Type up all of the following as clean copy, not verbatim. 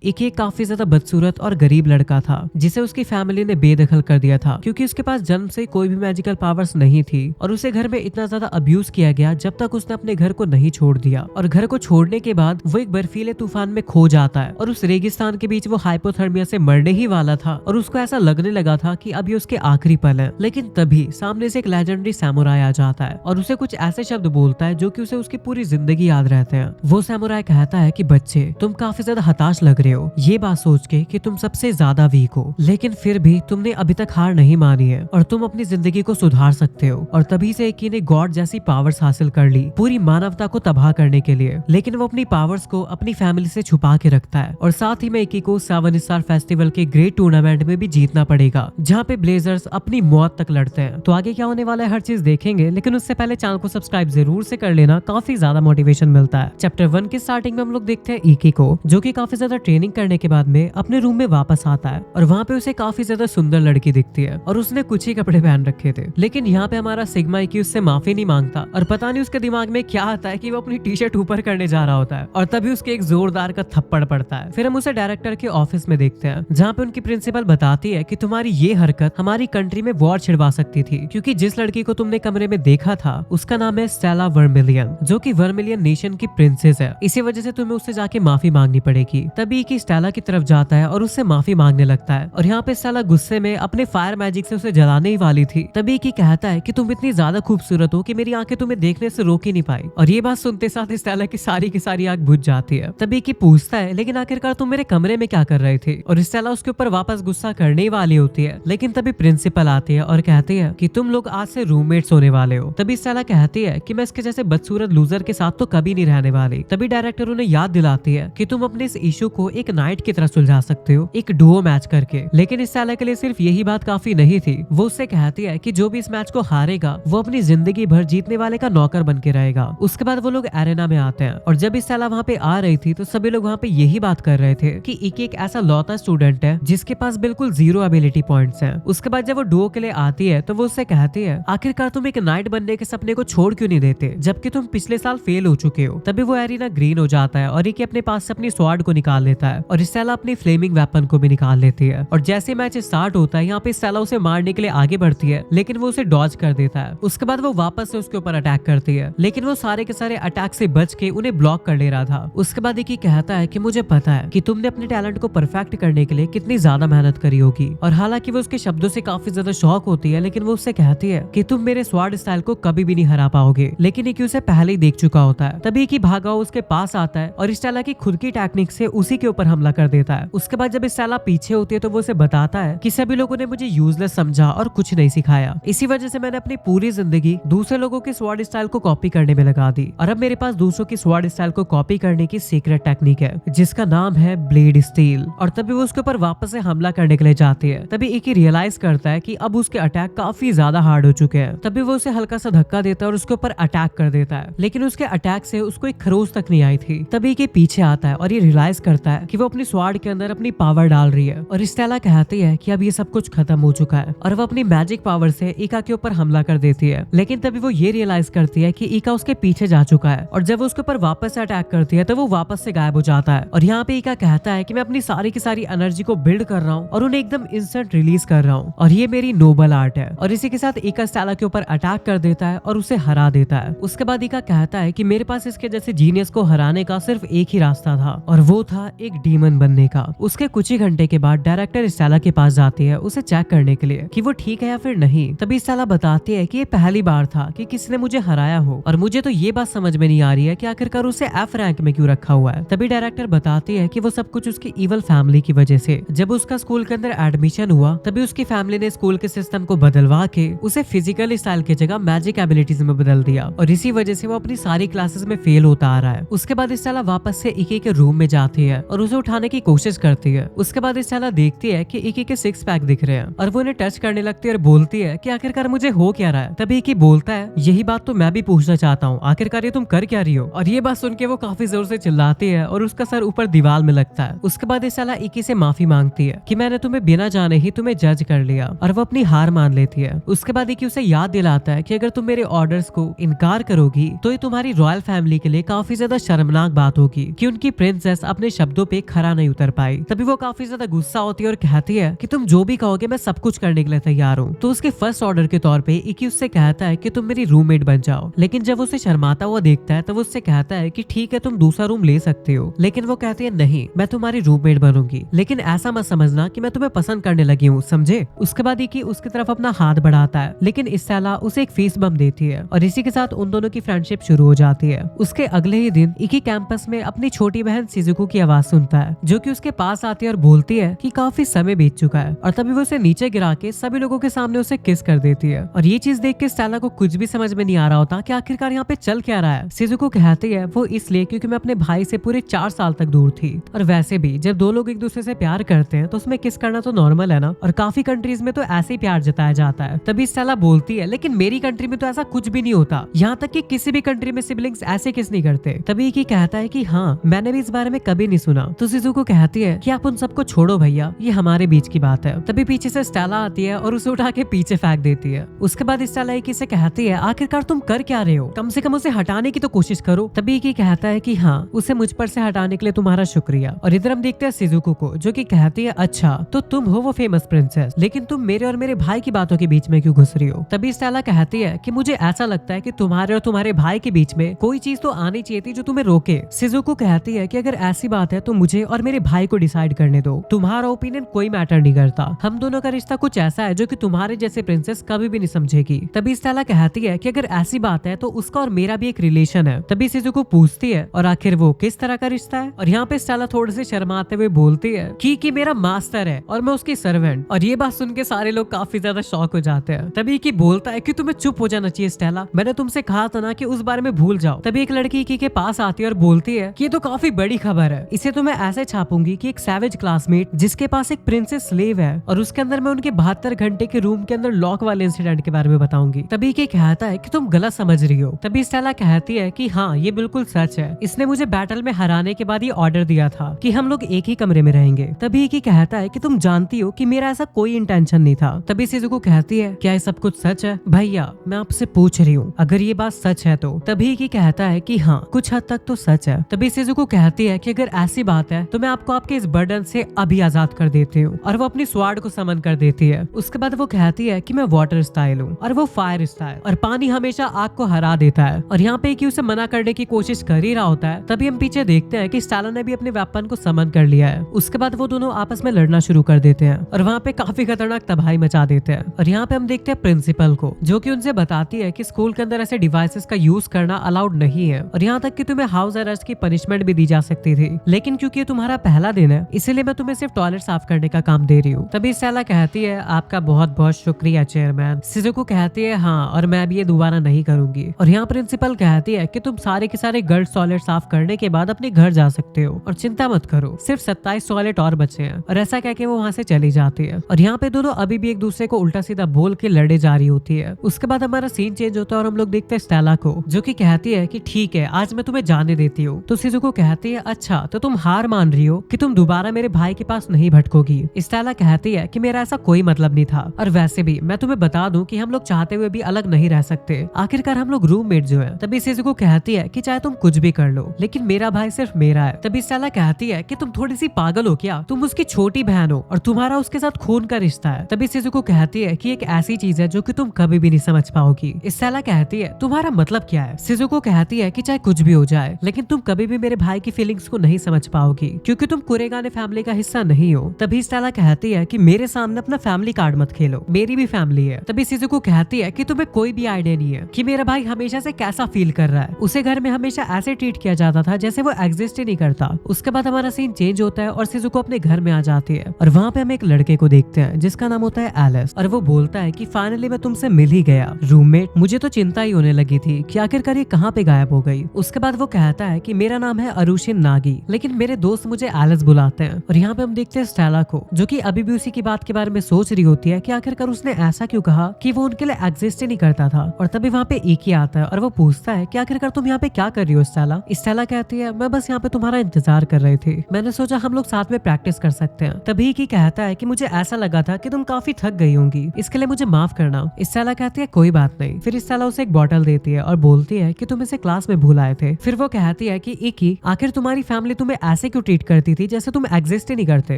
इकी एक काफी ज्यादा बदसूरत और गरीब लड़का था जिसे उसकी फैमिली ने बेदखल कर दिया था क्योंकि उसके पास जन्म से कोई भी मैजिकल पावर्स नहीं थी और उसे घर में इतना ज्यादा अब्यूज किया गया जब तक उसने अपने घर को नहीं छोड़ दिया। और घर को छोड़ने के बाद वो एक बर्फीले तूफान में खो जाता है और उस रेगिस्तान के बीच वो हाइपोथर्मिया से मरने ही वाला था और उसको ऐसा लगने लगा था कि अब ये उसके आखिरी पल है। लेकिन तभी सामने से एक लेजेंडरी सैमुराई आ जाता है और उसे कुछ ऐसे शब्द बोलता है जो कि उसे उसकी पूरी जिंदगी याद रहते हैं। वो सैमुराई कहता है कि बच्चे, तुम काफी ज्यादा हताश लग रहे हो, ये बात सोच के कि तुम सबसे ज्यादा वीक हो, लेकिन फिर भी तुमने अभी तक हार नहीं मानी है और तुम अपनी जिंदगी को सुधार सकते हो। और तभी से इकी ने गॉड जैसी पावर्स हासिल कर ली पूरी मानवता को तबाह करने के लिए। लेकिन वो अपनी पावर्स को अपनी फैमिली से छुपा के रखता है और साथ ही में इकी को 7 स्टार फेस्टिवल के ग्रेट टूर्नामेंट में भी जीतना पड़ेगा जहाँ पे ब्लेजर्स अपनी मौत तक लड़ते हैं। तो आगे क्या होने वाला है हर चीज देखेंगे, लेकिन उससे पहले चैनल को सब्सक्राइब जरूर से कर लेना, काफी ज्यादा मोटिवेशन मिलता है। चैप्टर 1 की स्टार्टिंग में हम लोग देखते हैं इकी को जो कि काफी ज्यादा ट्रेनिंग करने के बाद में अपने रूम में वापस आता है और वहाँ पे उसे काफी ज्यादा सुंदर लड़की दिखती है और उसने कुछ ही कपड़े पहन रखे थे। लेकिन यहाँ पे हमारा सिग्मा इकी उससे माफी नहीं मांगता और पता नहीं उसके दिमाग में क्या आता है कि वो अपनी टी शर्ट ऊपर करने जा रहा होता है और तभी उसके एक जोरदार का थप्पड़ पड़ता है। फिर हम उसे डायरेक्टर के ऑफिस में देखते हैं जहाँ पे उनकी प्रिंसिपल बताती है कि तुम्हारी ये हरकत हमारी कंट्री में वॉर छिड़वा सकती थी क्योंकि जिस लड़की को तुमने कमरे में देखा था उसका नाम है स्टेला वर्मिलियन जो कि वर्मिलियन नेशन की प्रिंसेस है। इसी वजह से तुम्हें उससे जाके माफी मांगनी पड़ेगी। तभी कि स्टेला की तरफ जाता है और उससे माफी मांगने लगता है और यहाँ पे स्टेला गुस्से में अपने फायर मैजिक से उसे जलाने ही वाली थी। तभी कि कहता है कि तुम इतनी ज्यादा खूबसूरत हो कि मेरी आंखें तुम्हें देखने से रोक ही नहीं पाई। और ये बात सुनते साथ स्टेला की सारी आग बुझ जाती है। तभी कि पूछता है लेकिन आखिरकार तुम मेरे कमरे में क्या कर रहे थे, और स्टेला उसके ऊपर वापस गुस्सा करने ही वाली होती है। लेकिन तभी प्रिंसिपल आती है और कहती है कि तुम लोग आज से रूममेट्स होने वाले हो। तभी स्टेला कहती है कि मैं इसके जैसे बदसूरत लूजर के साथ तो कभी नहीं रहने वाली। तभी डायरेक्टर उन्हें याद दिलाती है कि तुम अपने इस इशू को एक नाइट की तरह सुलझा सकते हो, एक डुओ मैच करके। लेकिन स्टेला के लिए सिर्फ यही बात काफी नहीं थी। वो उससे कहती है कि जो भी इस मैच को हारेगा वो अपनी जिंदगी भर जीतने वाले का नौकर बन के रहेगा। उसके बाद वो लोग एरेना में आते हैं और जब स्टेला वहाँ पे आ रही थी तो सभी लोग वहाँ पे यही बात कर रहे थे कि इकी एक ऐसा लौता स्टूडेंट है जिसके पास बिल्कुल 0 एबिलिटी पॉइंट्स हैं। उसके बाद जब वो डुओ के लिए आती है तो वो उससे कहती है आखिरकार तुम एक नाइट बनने के सपने को छोड़ क्यों नहीं देते जबकि तुम पिछले साल फेल हो चुके हो। तभी वो एरिना ग्रीन हो जाता है और इकी अपने पास से अपनी स्वॉर्ड को निकाल लेता है और स्टेला अपनी फ्लेमिंग वेपन को भी निकाल लेती है। और जैसे मैच स्टार्ट होता है यहाँ पे स्टेला उसे मारने के लिए आगे बढ़ती है लेकिन वो उसे डॉज कर देता है। उसके बाद वो वापस से उसके ऊपर अटैक करती है लेकिन वो सारे के सारे अटैक से बच के उन्हें ब्लॉक कर ले रहा था। उसके बाद इकी कहता है कि मुझे पता है कि तुमने अपने टैलेंट को परफेक्ट करने के लिए कितनी ज्यादा मेहनत करी होगी। और हालांकि वो उसके शब्दों से काफी ज्यादा शॉक होती है लेकिन वो उससे कहती है कि तुम मेरे स्वॉर्ड स्टाइल को कभी भी नहीं हरा पाओगे। लेकिन इकी उसे पहले ही देख चुका होता है। तभी इकी भागा उसके पास आता है और स्टेला की खुद की टेक्निक से उसी के ऊपर हमला कर देता है। उसके बाद जब स्टेला पीछे होती है तो वो उसे बताता है कि सभी लोगों ने मुझे यूजलेस समझा और कुछ नहीं सिखाया, इसी वजह से मैंने अपनी पूरी जिंदगी दूसरे लोगों के स्वॉर्ड स्टाइल को कॉपी करने में लगा दी और अब मेरे पास दूसरों की स्वॉर्ड स्टाइल को कॉपी करने की सीक्रेट टेक्निक है जिसका नाम है ब्लेड स्टील। और तभी वो उसके ऊपर वापस से हमला करने के लिए जाती है। तभी इकी रियलाइज करता है कि अब उसके अटैक काफी ज्यादा हार्ड हो चुके हैं। तभी वो उसे हल्का सा धक्का देता है और उसके ऊपर अटैक कर देता है लेकिन उसके अटैक से उसको एक खरोच तक नहीं आई थी। तभी इकी पीछे आता है और ये रियलाइज करता है कि वो अपनी स्वॉर्ड के अंदर अपनी पावर डाल रही है और स्टेला कहती है कि अब ये सब कुछ खत्म हो चुका है और वो अपनी मैजिक पावर से इका के ऊपर हमला कर देती है। लेकिन तभी वो ये रियलाइज करती है कि इका उसके पीछे जा चुका है और जब वो उसके ऊपर वापस से अटैक करती है तो वो वापस से गायब हो जाता है। और यहाँ पे इका कहता है कि मैं अपनी सारी की सारी एनर्जी को बिल्ड कर रहा हूँ और उन्हें एकदम इंस्टेंट रिलीज कर रहा हूँ और ये मेरी नोबल आर्ट है। और इसी के साथ इका स्टेला के ऊपर अटैक कर देता है और उसे हरा देता है। उसके बाद इका कहता है कि मेरे पास इसके जैसे जीनियस को हराने का सिर्फ एक ही रास्ता था और वो था एक डीमन बनने का। उसके कुछ ही घंटे के बाद डायरेक्टर स्टेला के पास जाती है उसे चेक करने के लिए कि वो ठीक है या फिर नहीं। तभी स्टेला बताती है कि ये पहली बार था कि किसी ने मुझे हराया हो और मुझे तो ये बात समझ में नहीं आ रही है कि आखिरकार उसे F रैंक में क्यों रखा हुआ है। तभी डायरेक्टर बताती है कि वो सब कुछ उसकी इवल फैमिली की वजह से। जब उसका स्कूल के अंदर एडमिशन हुआ तभी उसकी फैमिली ने स्कूल के सिस्टम को बदलवा के उसे फिजिकल स्टाइल की जगह मैजिक एबिलिटीज में बदल दिया और इसी वजह से वो अपनी सारी क्लासेस में फेल होता आ रहा है। उसके बाद स्टेला वापस से इकी के रूम में जाती है और उसे उठाने की कोशिश करती है। उसके बाद स्टेला देखती है कि इकी के 6 पैक दिख रहे हैं और वो उन्हें टच करने लगती है और बोलती है कि आखिरकार मुझे हो क्या रहा है। तभी इकी बोलता है यही बात तो मैं भी पूछना चाहता हूँ, आखिरकार ये तुम कर क्या रही हो। और ये बात सुन के वो काफी जोर से चिल्लाती है और उसका सर ऊपर दीवार में लगता है। उसके बाद स्टेला इकी से माफी मांगती है कि मैंने तुम्हें बिना जाने ही तुम्हें जज कर लिया और वो अपनी हार मान लेती है। उसके बाद इकी उसे याद दिलाता है कि अगर तुम मेरे ऑर्डर्स को इनकार करोगी तो ये तुम्हारी रॉयल फैमिली के लिए काफी ज्यादा शर्मनाक बात होगी कि उनकी प्रिंसेस अपने शब्दों पे खरा नहीं उतर पाई। तभी वो काफी ज्यादा गुस्सा होती है और कहती है कि तुम जो भी कहोगे मैं सब कुछ करने के लिए तैयार हूँ। तो उसके फर्स्ट ऑर्डर के तौर पे इकी उससे कहता है कि तुम मेरी रूममेट बन जाओ। लेकिन जब उसे शर्माता हुआ देखता है तो वो उससे कहता है कि ठीक है तुम दूसरा रूम ले सकते हो। लेकिन वो कहती है नहीं, मैं तुम्हारी रूममेट बनूंगी, लेकिन ऐसा मत समझना कि मैं तुम्हें पसंद करने लगी हूँ, समझे। उसके बाद इकी उसकी तरफ अपना हाथ बढ़ाता है, लेकिन स्टेला उसे एक फेस बम देती है और इसी के साथ उन दोनों की फ्रेंडशिप शुरू हो जाती है। उसके अगले ही दिन इकी कैंपस में अपनी छोटी बहन शिजुको की आवाज सुनता है, जो कि उसके पास आती है और बोलती है कि काफी समय बीत चुका है। और तभी वो उसे नीचे गिरा के सभी लोगों के सामने उसे किस कर देती है। और ये चीज देख के स्टेला को कुछ भी समझ में नहीं आ रहा होता कि आखिरकार यहाँ पे चल क्या रहा है। शिजुको कहती है वो इसलिए क्योंकि मैं अपने भाई से पूरे 4 साल तक दूर थी, और वैसे भी जब दो लोग एक दूसरे से प्यार करते हैं तो उसमें किस करना तो नॉर्मल है ना, और काफी कंट्रीज में तो ऐसे ही प्यार जताया जाता है। तभी स्टेला बोलती है लेकिन मेरी कंट्री में तो ऐसा कुछ भी नहीं होता, यहाँ तक कि किसी भी कंट्री में सिबलिंग्स ऐसे किस नहीं करते। तभी इकी कहता है कि हाँ मैंने भी इस बारे में कभी नहीं सुना। तो शिजुको कहती है कि आप उन सबको छोड़ो भैया, ये हमारे बीच की बात है। तभी पीछे से स्टेला आती है और उसे उठा के पीछे फेंक देती है। उसके बाद स्टेला इकी से कहती है आखिरकार तुम कर क्या रहे हो, कम से कम उसे हटाने की तो कोशिश करो। तभी इकी कहता है कि हाँ उसे मुझ पर से हटाने के लिए तुम्हारा शुक्रिया। और इधर हम देखते हैं शिजुको को, जो कि कहती है अच्छा तो तुम हो वो फेमस प्रिंसेस, लेकिन तुम मेरे और मेरे भाई की बातों के बीच में क्यों घुस रही हो। तभी स्टेला कहती है कि मुझे ऐसा लगता है कि तुम्हारे और तुम्हारे भाई के बीच में कोई चीज तो आनी चाहिए थी जो तुम्हें रोके। शिजुको कहती है कि अगर ऐसी बात है तो मुझे और मेरे भाई को डिसाइड करने दो, तुम्हारा ओपिनियन कोई मैटर नहीं करता। हम दोनों का रिश्ता कुछ ऐसा है जो कि तुम्हारे जैसे प्रिंसेस कभी भी नहीं समझेगी। तभी स्टेला कहती है कि अगर ऐसी बात है तो उसका और मेरा भी एक रिलेशन है। तभी शिजुको पूछती है और आखिर वो किस तरह का रिश्ता है। और यहाँ पे स्टेला थोड़े से शर्माते हुए बोलती है कि मेरा मास्टर है और मैं उसकी सर्वेंट। और ये बात सुन के सारे लोग काफी ज्यादा शॉक हो जाते हैं। तभी की बोलता है कि तुम्हें चुप हो जाना चाहिए स्टेला, मैंने तुमसे कहा था ना कि उस बारे में भूल जाओ। तभी एक लड़की इकी के पास आती है और बोलती है कि ये तो काफी बड़ी खबर है, इसे तो मैं ऐसे छापूंगी कि एक सैवेज क्लासमेट जिसके पास एक प्रिंसेस स्लेव है और उसके अंदर मैं उनके 72 घंटे के रूम के अंदर लॉक वाले इंसिडेंट के बारे में बताऊंगी। तभी के कहता है कि तुम गलत समझ रही हो। तभी स्टेला कहती है कि हाँ ये बिल्कुल सच है, इसने मुझे बैटल में हराने के बाद ये ऑर्डर दिया था कि हम लोग एक ही कमरे में रहेंगे। तभी की कहता है कि तुम जानती हो कि मेरा ऐसा कोई इंटेंशन नहीं था। तभी शिजुको कहती है क्या ये सब कुछ सच है। भैया मैं आपसे पूछ रही हूँ अगर ये बात सच है तो। तभी की कहता है कि हाँ कुछ हद तक तो सच है। तभी शिजुको कहती है कि अगर ऐसी बात है तो मैं आपको आपके इस बर्डन से अभी आजाद कर देती हूँ। और वो अपनी स्वार्ड को समन कर देती है। उसके बाद वो कहती है कि मैं वाटर स्टाइल हूँ और वो फायर स्टाइल, और पानी हमेशा आग को हरा देता है। और यहाँ पे कि उसे मना करने की कोशिश कर ही रहा होता है। तभी हम पीछे देखते हैं कि स्टेला ने भी अपने वेपन को समन कर लिया है। उसके बाद वो दोनों आपस में लड़ना शुरू कर देते हैं और वहाँ पे काफी खतरनाक तबाही मचा देते हैं। और यहाँ पे हम देखते हैं प्रिंसिपल को, जो कि उनसे बताती है कि स्कूल के अंदर ऐसे डिवाइसेस का यूज करना अलाउड नहीं है, और यहाँ तक कि तुम्हें हाउस अरेस्ट की पनिशमेंट भी दी जा सकती थी, लेकिन क्योंकि ये तुम्हारा पहला दिन है इसलिए मैं तुम्हें सिर्फ टॉयलेट साफ करने का काम दे रही हूँ। तभी स्टेला कहती है आपका बहुत बहुत शुक्रिया चेयरमैन। शिजुको कहती है हाँ और मैं भी ये दोबारा नहीं करूंगी। और यहाँ प्रिंसिपल कहती है कि तुम सारे के सारे गर्ल्स टॉयलेट साफ करने के बाद अपने घर जा सकते हो और चिंता मत करो, सिर्फ 27 टॉयलेट और बचे हैं। और ऐसा कह के वो वहाँ से चली जाती है। और यहाँ पे दोनों अभी भी एक दूसरे को उल्टा सीधा बोल के लड़े जा रही होती है। उसके बाद हमारा सीन चेंज होता है और हम लोग देखते हैं स्टेला को, जो कि कहती है कि ठीक है आज मैं तुम्हें जाने देती हूँ। तो शिजुको कहती है अच्छा तो तुम हार मान रही हो कि तुम दोबारा मेरे भाई के पास नहीं भटकोगी। स्टेला कहती है कि मेरा ऐसा कोई मतलब नहीं था, और वैसे भी मैं तुम्हें बता दूं कि हम लोग चाहते हुए भी अलग नहीं रह सकते, आखिरकार हम लोग रूममेट जो है। तभी शिजुको कहती है कि चाहे तुम कुछ भी कर लो लेकिन मेरा भाई सिर्फ मेरा है। तभी स्टेला कहती है कि तुम थोड़ी सी पागल हो क्या, तुम उसकी छोटी बहन हो और तुम्हारा उसके साथ खून का रिश्ता है। तभी शिजुको कहती है कि एक ऐसी चीज है जो कि तुम कभी भी नहीं समझ पाओगी। स्टेला कहती है तुम्हारा मतलब क्या है। शिजुको कहती है कि चाहे कुछ भी हो जाए लेकिन तुम कभी भी मेरे भाई की फीलिंग्स को नहीं समझ पाओगी क्योंकि तुम कुरेगाने फैमिली का हिस्सा नहीं हो। तभी स्टेला कहती है कि मेरे सामने अपना फैमिली कार्ड मत खेलो, मेरी भी फैमिली है। तभी शिजुको कहती है कि तुम्हें कोई भी आइडिया नहीं है कि मेरा भाई हमेशा से कैसा फील कर रहा है, उसे घर में हमेशा ऐसे ट्रीट किया जाता था जैसे वो एग्जिस्ट ही नहीं करता। उसके बाद हमारा सीन चेंज होता है और शिजुको अपने घर में आ जाती है और वहाँ पे हम एक लड़के को देखते हैं जिसका नाम होता है एलिस, और वो बोलता है कि फाइनली मैं तुमसे मिल ही गया रूममेट, मुझे तो चिंता ही होने लगी थी कि आखिरकार ये कहाँ पे गायब हो गई। उसके बाद वो कहता है कि मेरा नाम है अरुशिन नागी लेकिन मेरे दोस्त मुझे एलिस बुलाते हैं। और यहाँ पे हम देखते हैं स्टेला को, जो कि अभी भी उसी की बात के बारे में सोच रही होती है कि आखिरकार उसने ऐसा क्यों कहा कि वो उनके लिए एग्जिस्ट ही नहीं करता था। और तभी वहाँ पे इकी आता है और वो पूछता है कि आखिरकार तुम यहाँ पे क्या कर रही हो स्टेला। स्टेला कहती है मैं बस यहाँ पे तुम्हारा इंतजार कर रही थी, मैंने सोचा हम लोग साथ में प्रैक्टिस कर सकते हैं। तभी इकी कहता है कि मुझे ऐसा लगा था कि तुम काफी थक गई होंगी, इसके लिए मुझे माफ करना। स्टेला कहती है कोई बात नहीं। फिर स्टेला उसे एक बॉटल देती है और बोलती है कि तुम इसे क्लास में भूल आए थे। फिर वो कहती है कि इकी आखिर तुम्हारी फैमिली तुम्हें ऐसे क्यों ट्रीट करती थी जैसे तुम एग्जिस्ट ही नहीं करते।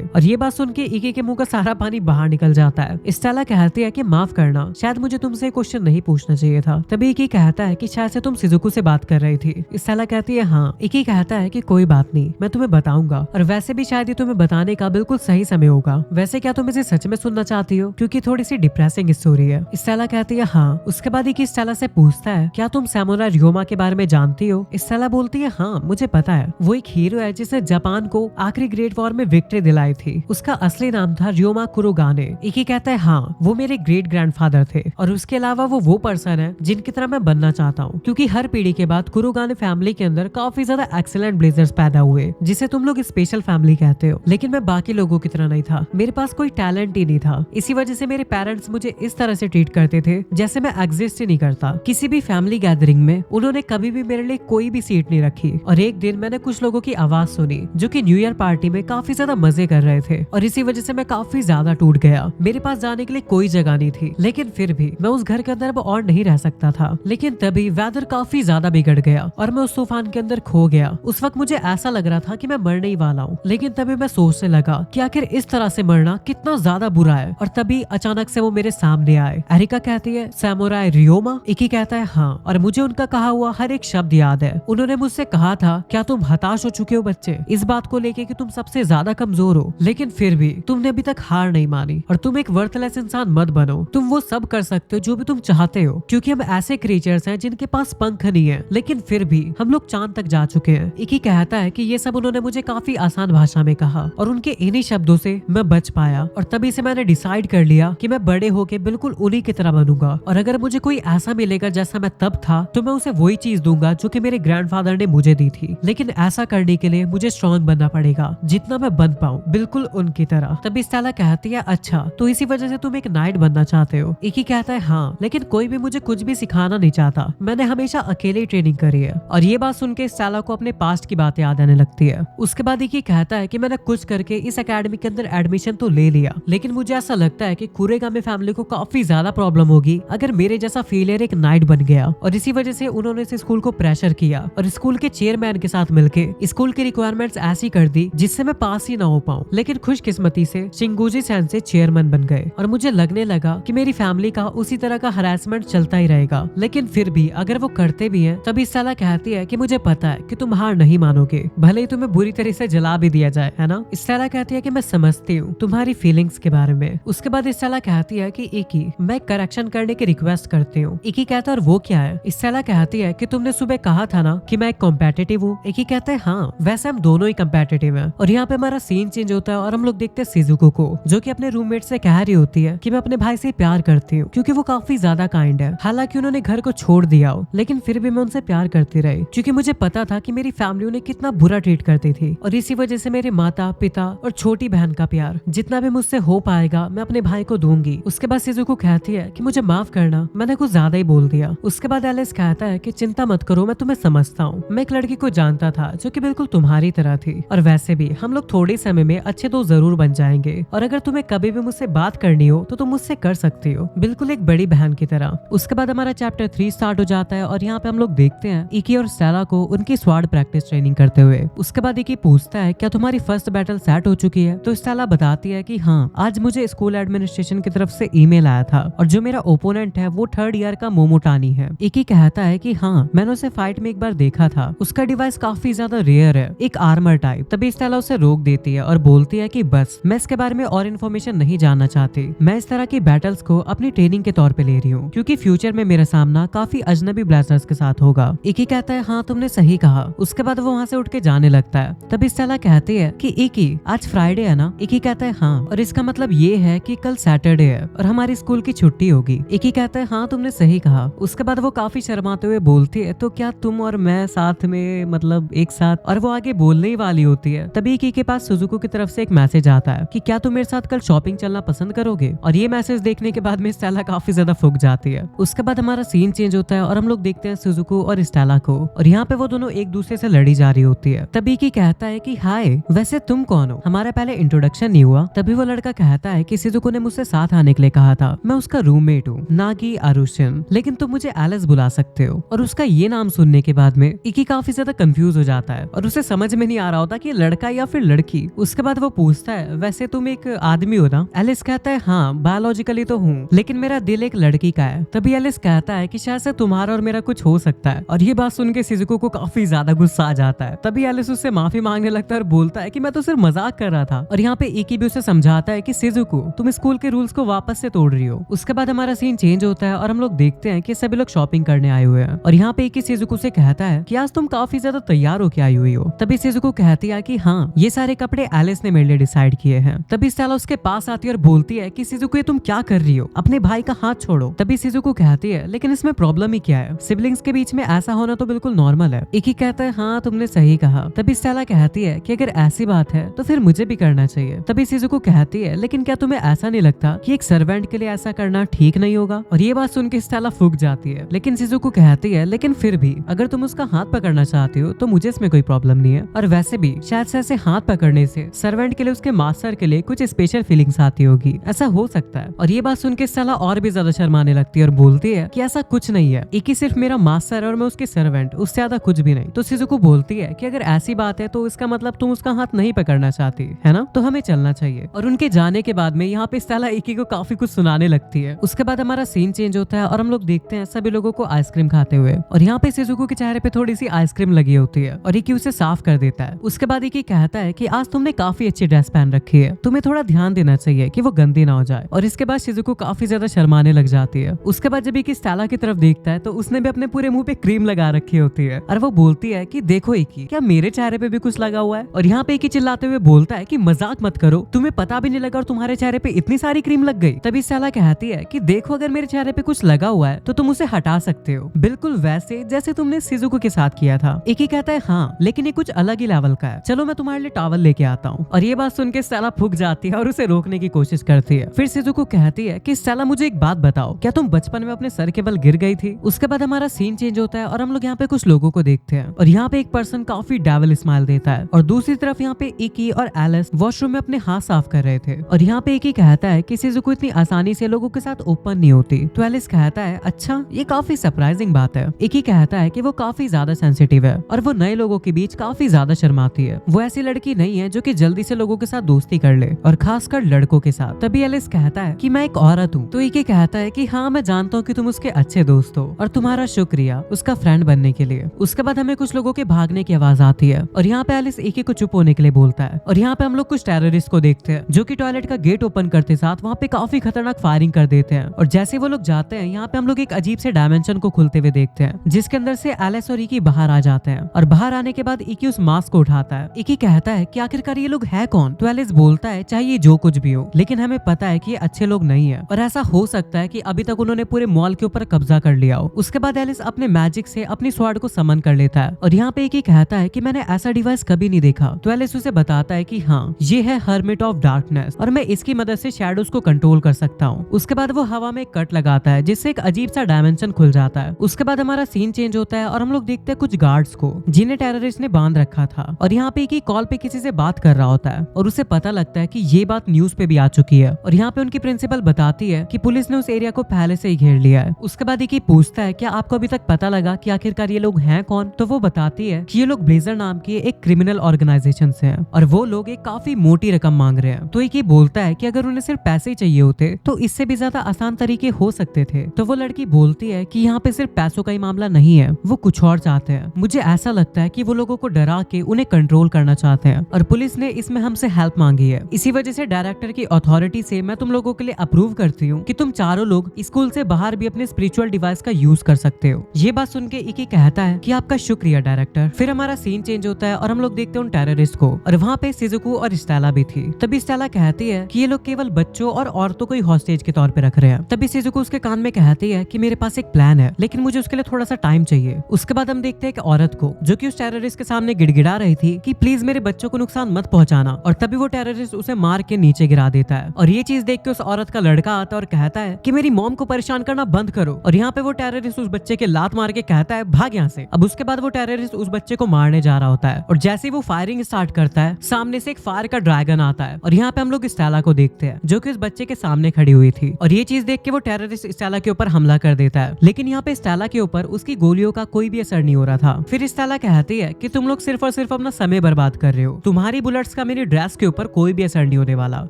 और ये बात सुन के इकी के मुंह का सारा पानी बाहर निकल जाता है। स्टेला कहती है कि माफ करना, शायद मुझे तुमसे क्वेश्चन नहीं पूछना चाहिए था। तभी इकी कहता है कि शायद से तुम शिजुको से बात कर रही थी। स्टेला कहती है हाँ। इकी कहता है कि कोई बात नहीं, मैं तुम्हें बताऊंगा, और वैसे भी शायद ये तुम्हें बताने का बिल्कुल सही समय होगा। वैसे क्या तुम इसे सच में सुनना चाहती हो, क्योंकि थोड़ी सी डिप्रेसिंग स्टोरी है। स्टेला कहती है हाँ। उसके बाद इकी स्टेला से पूछता है क्या तुम सैमुराई रियोमा के बारे में जानती हो। स्टेला बोलती है हाँ मुझे पता है, वो एक हीरो है जिसने जापान को आखिरी ग्रेट वॉर में विक्ट्री दिलाई थी। उसका असली नाम था रियोमा कुरोगाने। इकी कहता है हाँ वो मेरे ग्रेट ग्रैंडफादर थे, और उसके अलावा वो पर्सन है जिनकी तरह मैं बनना चाहता हूँ, क्योंकि हर पीढ़ी के बाद कुरोगाने फैमिली के अंदर काफी ज्यादा एक्सीलेंट ब्लेजर्स पैदा हुए, जिसे तुम लोग स्पेशल फैमिली कहते हो। लेकिन मैं बाकी लोगों की तरह नहीं था, मेरे पास कोई टैलेंट ही नहीं था। इसी वजह से मेरे पेरेंट्स मुझे इस तरह से ट्रीट करते थे जैसे मैं एग्जिस्ट ही नहीं करता। किसी भी फैमिली गैदरिंग में उन्होंने कभी भी मेरे लिए कोई भी सीट नहीं रखी। और एक दिन मैंने कुछ लोगों की आवाज सुनी जो कि न्यू ईयर पार्टी में काफी ज्यादा मजे कर रहे थे, और इसी वजह से मैं काफी ज्यादा टूट गया। मेरे पास जाने के लिए कोई जगह नहीं थी, लेकिन फिर भी मैं उस घर के अंदर अब और नहीं रह सकता था। लेकिन तभी वेदर काफी ज्यादा बिगड़ गया और मैं उस तूफान के अंदर खो गया। उस वक्त मुझे ऐसा लग रहा था कि मैं मरने ही वाला हूँ, लेकिन तभी मैं सोचने लगा कि आखिर इस तरह से मरना कितना ज्यादा बुरा है। और तभी अचानक से वो मेरे सामने आए। एरिका कहती है सैमुराई रियोमा। इकी कहता है हाँ, और मुझे उनका कहा हुआ हर एक शब्द याद है। उन्होंने मुझसे कहा था क्या तुम हताश हो चुके हो बच्चे, इस बात को लेके कि तुम सबसे ज्यादा कमजोर हो, लेकिन फिर भी तुमने अभी तक हार नहीं मानी, और तुम एक वर्थलेस इंसान मत बनो। तुम वो सब कर सकते हो जो भी तुम चाहते हो, क्योंकि हम ऐसे क्रिएचर्स हैं जिनके पास पंख नहीं है, लेकिन फिर भी हम लोग चांद तक जा चुके हैं। इकी कहता है कि ये सब उन्होंने मुझे काफी आसान भाषा में कहा, और उनके इन्हीं शब्दों से मैं बच पाया। और तभी से मैंने डिसाइड कर लिया कि मैं बड़े होके बिल्कुल उन्हीं की तरह बनूंगा, और अगर मुझे कोई ऐसा मिलेगा जैसा मैं तब था तो मैं उसे वही चीज दूंगा जो कि मेरे ग्रैंडफादर ने मुझे दी थी। लेकिन ऐसा करने के लिए मुझे स्ट्रॉन्ग बनना पड़ेगा, जितना मैं बन पाऊँ बिल्कुल उनकी तरह। तभी स्टेला कहती है अच्छा तो इसी वजह से तुम एक नाइट बनना चाहते हो। इकी कहता है हाँ, लेकिन कोई भी मुझे कुछ भी सिखाना नहीं चाहता, मैंने हमेशा अकेले ट्रेनिंग करी है। और ये बात सुन के स्टेला को अपने पास्ट की बातें याद आने लगती है। उसके बाद इकी कहता है कि मैंने कुछ करके इस एकेडमी के अंदर एडमिशन तो ले लिया, लेकिन मुझे ऐसा लगता है कि कुरेगामी फैमिली को काफी ज्यादा प्रॉब्लम होगी अगर मेरे जैसा फेलियर एक नाइट बन गया। और इसी वजह से उन्होंने इस स्कूल को प्रेशर किया, और स्कूल के चेयरमैन के साथ मिलके स्कूल की रिक्वायरमेंट्स ऐसी कर दी जिससे मैं पास ही ना हो पाऊं। लेकिन खुशकिस्मती से शिंगुजी सेन से चेयरमैन बन गए, और मुझे लगने लगा कि मेरी फैमिली का उसी तरह का हरासमेंट चलता ही रहेगा। लेकिन फिर भी अगर वो करते भी हैं, तभी स्टेला कहती है कि मुझे पता है कि तुम हार नहीं मानोगे, भले ही तुम्हें बुरी तरह से जला भी दिया जाए, है ना। स्टेला कहती है कि मैं समझती हूँ तुम्हारी फीलिंग्स के बारे में। उसके बाद स्टेला कहती है कि इकी मैं करेक्शन करने की रिक्वेस्ट करती हूँ। इकी कहता है और वो क्या है। स्टेला कहती है कि तुमने सुबह कहा था ना कि मैं एक कॉम्पिटिटिव हूँ। इकी कहते हैं हाँ, वैसे हम दोनों ही कॉम्पिटिटिव हैं। और यहाँ पे हमारा सीन चेंज होता है और हम लोग देखते हैं शिजुको को, जो कि अपने रूममेट से कह रही होती है कि मैं अपने भाई से प्यार करती हूँ, क्योंकि वो काफी ज्यादा काइंड है। हालांकि उन्होंने घर को छोड़ दिया हो, लेकिन फिर भी मैं उनसे प्यार करती रही, क्योंकि मुझे पता था कि मेरी फैमिली उन्हें कितना बुरा ट्रीट करती थी। और इसी वजह से मेरे माता पिता और छोटी बहन का प्यार जितना भी मुझसे हो पाएगा मैं अपने भाई को दूंगी। उसके बाद शिजुको कहती है कि मुझे माफ करना, मैंने कुछ ज्यादा ही बोल दिया। उसके बाद एलिस कहता है कि चिंता मत करो, मैं तुम्हें समझता हूँ। मैं एक लड़की को जानता था जो कि बिल्कुल तुम्हारी तरह थी, और वैसे भी हम लोग थोड़े समय में अच्छे दोस्त जरूर बन जाएंगे। और अगर तुम्हें कभी भी मुझसे बात करनी हो तो तुम मुझसे कर सकती हो, बिल्कुल एक बड़ी बहन की तरह। उसके बाद हमारा चैप्टर 3 स्टार्ट हो जाता है, और यहाँ पे हम लोग देखते हैं इकी और स्टेला को उनकी स्वाड प्रैक्टिस ट्रेनिंग करते हुए। उसके बाद इकी पूछता है क्या तुम्हारी फर्स्ट बैटल सेट हो चुकी है। तो स्टेला बताती है कि हाँ, आज मुझे स्कूल एडमिनिस्ट्रेशन की तरफ से ईमेल आया था, और जो मेरा ओपोनेंट है वो 3rd ईयर का मोमोटानी है। इकी कहता है कि हाँ, मैंने उसे फाइट में एक बार देखा था, उसका डिवाइस काफी ज्यादा रेयर है, एक आर्मर टाइप। तभी स्टेला उसे रोक देती है और बोलती है कि बस मैं इसके बारे में और इन्फॉर्मेशन नहीं जानना चाहती। मैं इस तरह की बैटल्स को अपनी ट्रेनिंग के तौर पे ले रही हूँ, क्योंकि फ्यूचर में मेरा सामना काफी अजनबी ब्लास्टर्स के साथ होगा। इकी कहता है हाँ तुमने सही कहा। उसके बाद वो वहाँ से उठ के जाने लगता है। तभी स्टेला कहती है कि इकी आज फ्राइडे है ना। इकी कहता है हाँ, और इसका मतलब ये है कि कल सैटरडे है और हमारी स्कूल की छुट्टी होगी। इकी कहता है हाँ तुमने सही कहा। उसके बाद वो काफी शर्माते हुए बोलती है तो क्या तुम और मैं साथ में, मतलब एक साथ, और वो आगे बोलने ही वाली होती है। तभी इकी के पास सुजुको की तरफ से एक मैसेज आता है कि क्या तुम मेरे साथ कल शॉपिंग चलना पसंद करोगे। और ये मैसेज देखने के बाद में स्टेला काफी ज्यादा फूक जाती है। उसके बाद हमारा सीन चेंज होता है और हम लोग देखते हैं सुजुको और स्टेला को, और यहाँ पे वो दोनों एक दूसरे से लड़ी जा रही होती है। तभी इकी कहता है कि हाय, वैसे तुम कौन हो, हमारा पहले इंट्रोडक्शन नहीं हुआ। तभी वो लड़का कहता है कि शिजुको ने मुझसे साथ आने के लिए कहा था, मैं उसका रूममेट हूँ, नागी आरुशिन, लेकिन तुम मुझे एलिस बुला सकते हो। और उसका ये नाम सुनने के बाद में इकी काफी ज्यादा कंफ्यूज हो जाता है और उसे समझ में में नहीं आ रहा होता कि लड़का या फिर लड़की। उसके बाद वो पूछता है वैसे तुम एक आदमी हो ना? एलिस कहता है हाँ बायोलॉजिकली तो हूँ, लेकिन मेरा दिल एक लड़की का है। तभी एलिस कहता है कि शायद से तुम्हारा और मेरा कुछ हो सकता है। और ये बात सुन के शिजुको को काफी ज्यादा गुस्सा आ जाता है। तभी एलिस उससे माफी मांगने लगता है और बोलता है कि मैं तो सिर्फ मजाक कर रहा था। और यहाँ पे इकी भी उसे समझाता है कि शिजुको तुम स्कूल के रूल्स को वापस से तोड़ रही हो। उसके बाद हमारा सीन चेंज होता है और हम लोग देखते हैं कि सभी लोग शॉपिंग करने आए हुए हैं। और यहाँ पे इकी शिजुको से कहता है कि आज तुम काफी ज्यादा तैयार होके आई हुई हो। तभी शिजुको कहती है कि हाँ ये सारे कपड़े एलिस ने मेरे लिए डिसाइड किए हैं। तभी स्टेला उसके पास आती है और बोलती है कि शिजुको ये तुम क्या कर रही हो, अपने भाई का हाथ छोड़ो। तभी शिजुको कहती है लेकिन इसमें प्रॉब्लम ही क्या है, सिबलिंग्स के बीच में ऐसा होना तो बिल्कुल नॉर्मल है। इकी कहता है हाँ तुमने सही कहा। तभी स्टेला कहती है कि अगर ऐसी बात है तो फिर मुझे भी करना चाहिए। तभी शिजुको कहती है लेकिन क्या तुम्हें ऐसा नहीं लगता कि एक सर्वेंट के लिए ऐसा करना ठीक नहीं होगा? और ये बात सुन के स्टेला फूक जाती है। लेकिन शिजुको कहती है लेकिन फिर भी अगर तुम उसका हाथ पकड़ना चाहती हो तो मुझे इसमें कोई प्रॉब्लम नहीं है। और वैसे भी शायद से ऐसे हाथ पकड़ने से सर्वेंट के लिए उसके मास्टर के लिए कुछ स्पेशल फीलिंग्स आती होगी, ऐसा हो सकता है। और ये बात सुन के स्टेला और भी ज्यादा शर्माने लगती है और बोलती है कि ऐसा कुछ नहीं है, इकी सिर्फ मेरा मास्टर है और मैं उसके सर्वेंट, उससे ज्यादा कुछ भी नहीं। तो शिजुको बोलती है कि अगर ऐसी बात है तो इसका मतलब तुम उसका हाथ नहीं पकड़ना चाहती है ना, तो हमें चलना चाहिए। और उनके जाने के बाद में यहाँ पे स्टेला इकी को काफी कुछ सुनाने लगती है। उसके बाद हमारा सीन चेंज होता है और हम लोग देखते हैं सभी लोगों को आइसक्रीम खाते हुए। और यहाँ पे शिजुको के चेहरे पे थोड़ी सी आइसक्रीम लगी होती है और इकी उसे साफ कर देता है। उसके बाद इकी कहता है कि आज तुमने काफी अच्छी ड्रेस पहन रखी है, तुम्हें थोड़ा ध्यान देना चाहिए कि वो गंदी ना हो जाए। और इसके बाद शिजुको काफी ज्यादा शर्माने लग जाती है। उसके बाद जब इकी स्टेला की तरफ देखता है तो उसने भी अपने पूरे मुंह पे क्रीम लगा रखी होती है और वो बोलती है कि देखो इकी क्या मेरे चेहरे पे भी कुछ लगा हुआ है? और यहाँ पे इकी चिल्लाते हुए बोलता है कि मजाक मत करो, तुम्हें पता भी नहीं लगा और तुम्हारे चेहरे पे इतनी सारी क्रीम लग गई। तभी स्टेला कहती है कि देखो अगर मेरे चेहरे पे कुछ लगा हुआ है तो तुम उसे हटा सकते हो, बिल्कुल वैसे जैसे तुमने शिजुको के साथ किया था। इकी कहता है हाँ लेकिन ये कुछ अलग ही लेवल का है, चलो मैं तुम्हारे लिए टॉवल लेके आता हूँ। और ये बात सुन के स्टेला फूक जाती है और उसे रोकने की कोशिश करती है। फिर शिजुको कहती है कि स्टेला मुझे एक बात बताओ, क्या तुम बचपन में अपने सर के बल गिर गई थी? उसके बाद हमारा सीन चेंज होता है और हम लोग यहाँ पे कुछ लोगों को देखते हैं। और यहाँ पे एक पर्सन काफी डेविल स्माइल देता है और दूसरी तरफ यहाँ पे इकी और एलिस वॉशरूम में अपने हाथ साफ कर रहे थे। और यहाँ पे इकी कहता है कि शिजुको इतनी आसानी से लोगों के साथ ओपन नहीं होती। तो एलिस कहता है अच्छा ये काफी सरप्राइजिंग बात है। इकी कहता है कि वो काफी ज्यादा सेंसिटिव है और वो नए लोगों के बीच काफी ज्यादा शर्माती है। वो ऐसी लड़की नहीं है जो कि जल्दी से लोगों के साथ दोस्ती कर ले, और खासकर लड़कों के साथ। तभी एलिस कहता है कि मैं एक औरत हूँ। तो इकी कहता है कि हाँ मैं जानता हूँ कि तुम उसके अच्छे दोस्त हो और तुम्हारा शुक्रिया उसका फ्रेंड बनने के लिए। उसके बाद हमें कुछ लोगों के भागने की आवाज आती है और यहाँ पे एलिस इकी को चुप होने के लिए बोलता है। और यहाँ पे हम लोग कुछ टेररिस्ट को देखते हैं जो कि टॉयलेट का गेट ओपन करते साथ वहाँ पे काफी खतरनाक फायरिंग कर देते हैं। और जैसे वो लोग जाते हैं यहाँ पे हम लोग एक अजीब से डायमेंशन को खुलते हुए देखते हैं जिसके अंदर से एलिस और इकी बाहर आ जाते हैं। और बाहर आने के बाद इकी उस मास्क को उठाता है। इकी कहता है कि आखिरकार ये लोग है कौन? तो एलिस बोलता है चाहे ये जो कुछ भी हो लेकिन हमें पता है कि ये अच्छे लोग नहीं है और ऐसा हो सकता है कि अभी तक उन्होंने पूरे मॉल के ऊपर कब्जा कर लिया हो। उसके बाद एलिस अपने मैजिक से अपनी स्वॉर्ड को समन कर लेता है और यहाँ पे इकी कहता है कि मैंने ऐसा डिवाइस कभी नहीं देखा। तो एलिस उसे बताता है कि हाँ ये है हर्मिट ऑफ डार्कनेस और मैं इसकी मदद से शैडोज को कंट्रोल कर सकता हूँ। उसके बाद वो हवा में कट लगाता है जिससे एक अजीब सा डायमेंशन खुल जाता है। उसके बाद हमारा सीन चेंज होता है और हम लोग देखते हैं कुछ गार्ड्स को जिन्हें टेररिस्ट ने बांध रखा था। और यहाँ पे इकी कॉल पे किसी से बात कर रहा होता है और उसे पता लगता है कि ये बात न्यूज पे भी आ चुकी है। और यहाँ पे उनकी प्रिंसिपल बताती है कि पुलिस ने उस एरिया को पहले से ही घेर लिया है। उसके बाद इकी पूछता है क्या आपको अभी तक पता लगा कि आखिरकार ये लोग हैं कौन? तो वो बताती है कि ये लोग ब्लेजर नाम की एक क्रिमिनल ऑर्गेनाइजेशन से हैं और वो लोग एक काफी मोटी रकम मांग रहे हैं। तो इकी बोलता है कि अगर उन्हें सिर्फ पैसे ही चाहिए होते तो इससे भी ज्यादा आसान तरीके हो सकते थे। तो वो लड़की बोलती है कि यहाँ पे सिर्फ पैसों का ही मामला नहीं है, वो कुछ और चाहते हैं। मुझे ऐसा लगता है कि वो लोगों को डरा के उन्हें कंट्रोल करना चाहते हैं और पुलिस ने इसमें हमसे हेल्प मांगी है। इसी वजह से डायरेक्टर की अथॉरिटी से मैं तुम लोगों के लिए अप्रूव करती हूँ कि तुम चारों लोग स्कूल से बाहर भी अपने स्पिरिचुअल डिवाइस का यूज कर सकते हो। ये बात सुन के इकी कहता है कि आपका शुक्रिया डायरेक्टर। फिर हमारा सीन चेंज होता है और हम लोग देखते हैं उन टेररिस्ट को और वहाँ पे शिजुको और स्टेला भी थी। तभी स्टेला कहती है कि ये लोग केवल बच्चों और औरतों को ही हॉस्टेज के तौर पे रख रहे हैं। तभी शिजुको उसके कान में कहती है कि मेरे पास एक प्लान है लेकिन मुझे उसके लिए थोड़ा सा टाइम चाहिए। उसके बाद हम देखते हैं एक औरत को जो कि उस टेररिस्ट के सामने गिड़गिड़ा रही थी कि प्लीज मेरे बच्चों को नुकसान मत पहुंचाना। और तभी वो टेररिस्ट उसे मार के नीचे गिरा देता है। और ये चीज देख के उस औरत का लड़का आता है और कहता है कि मेरी मॉम को परेशान करना बंद करो। और यहाँ पे वो टेररिस्ट उस बच्चे के लात मार के कहता है भाग यहाँ से। अब उसके बाद वो टेररिस्ट उस बच्चे को मारने जा रहा होता है और जैसे ही वो फायरिंग स्टार्ट करता है सामने से एक फायर का ड्रैगन आता है। और यहाँ पे हम लोग स्टेला को देखते हैं जो कि उस बच्चे के सामने खड़ी हुई थी। और ये चीज देख के वो टेररिस्ट स्टेला के ऊपर हमला कर देता है लेकिन यहाँ पे स्टेला के ऊपर उसकी गोलियों का कोई भी असर नहीं हो रहा था। फिर स्टेला कहती है कि तुम लोग सिर्फ और सिर्फ अपना समय बर्बाद कर रहे हो। तुम्हारी बुलेट्स का मेरी ड्रेस के ऊपर कोई भी असर नहीं होने वाला।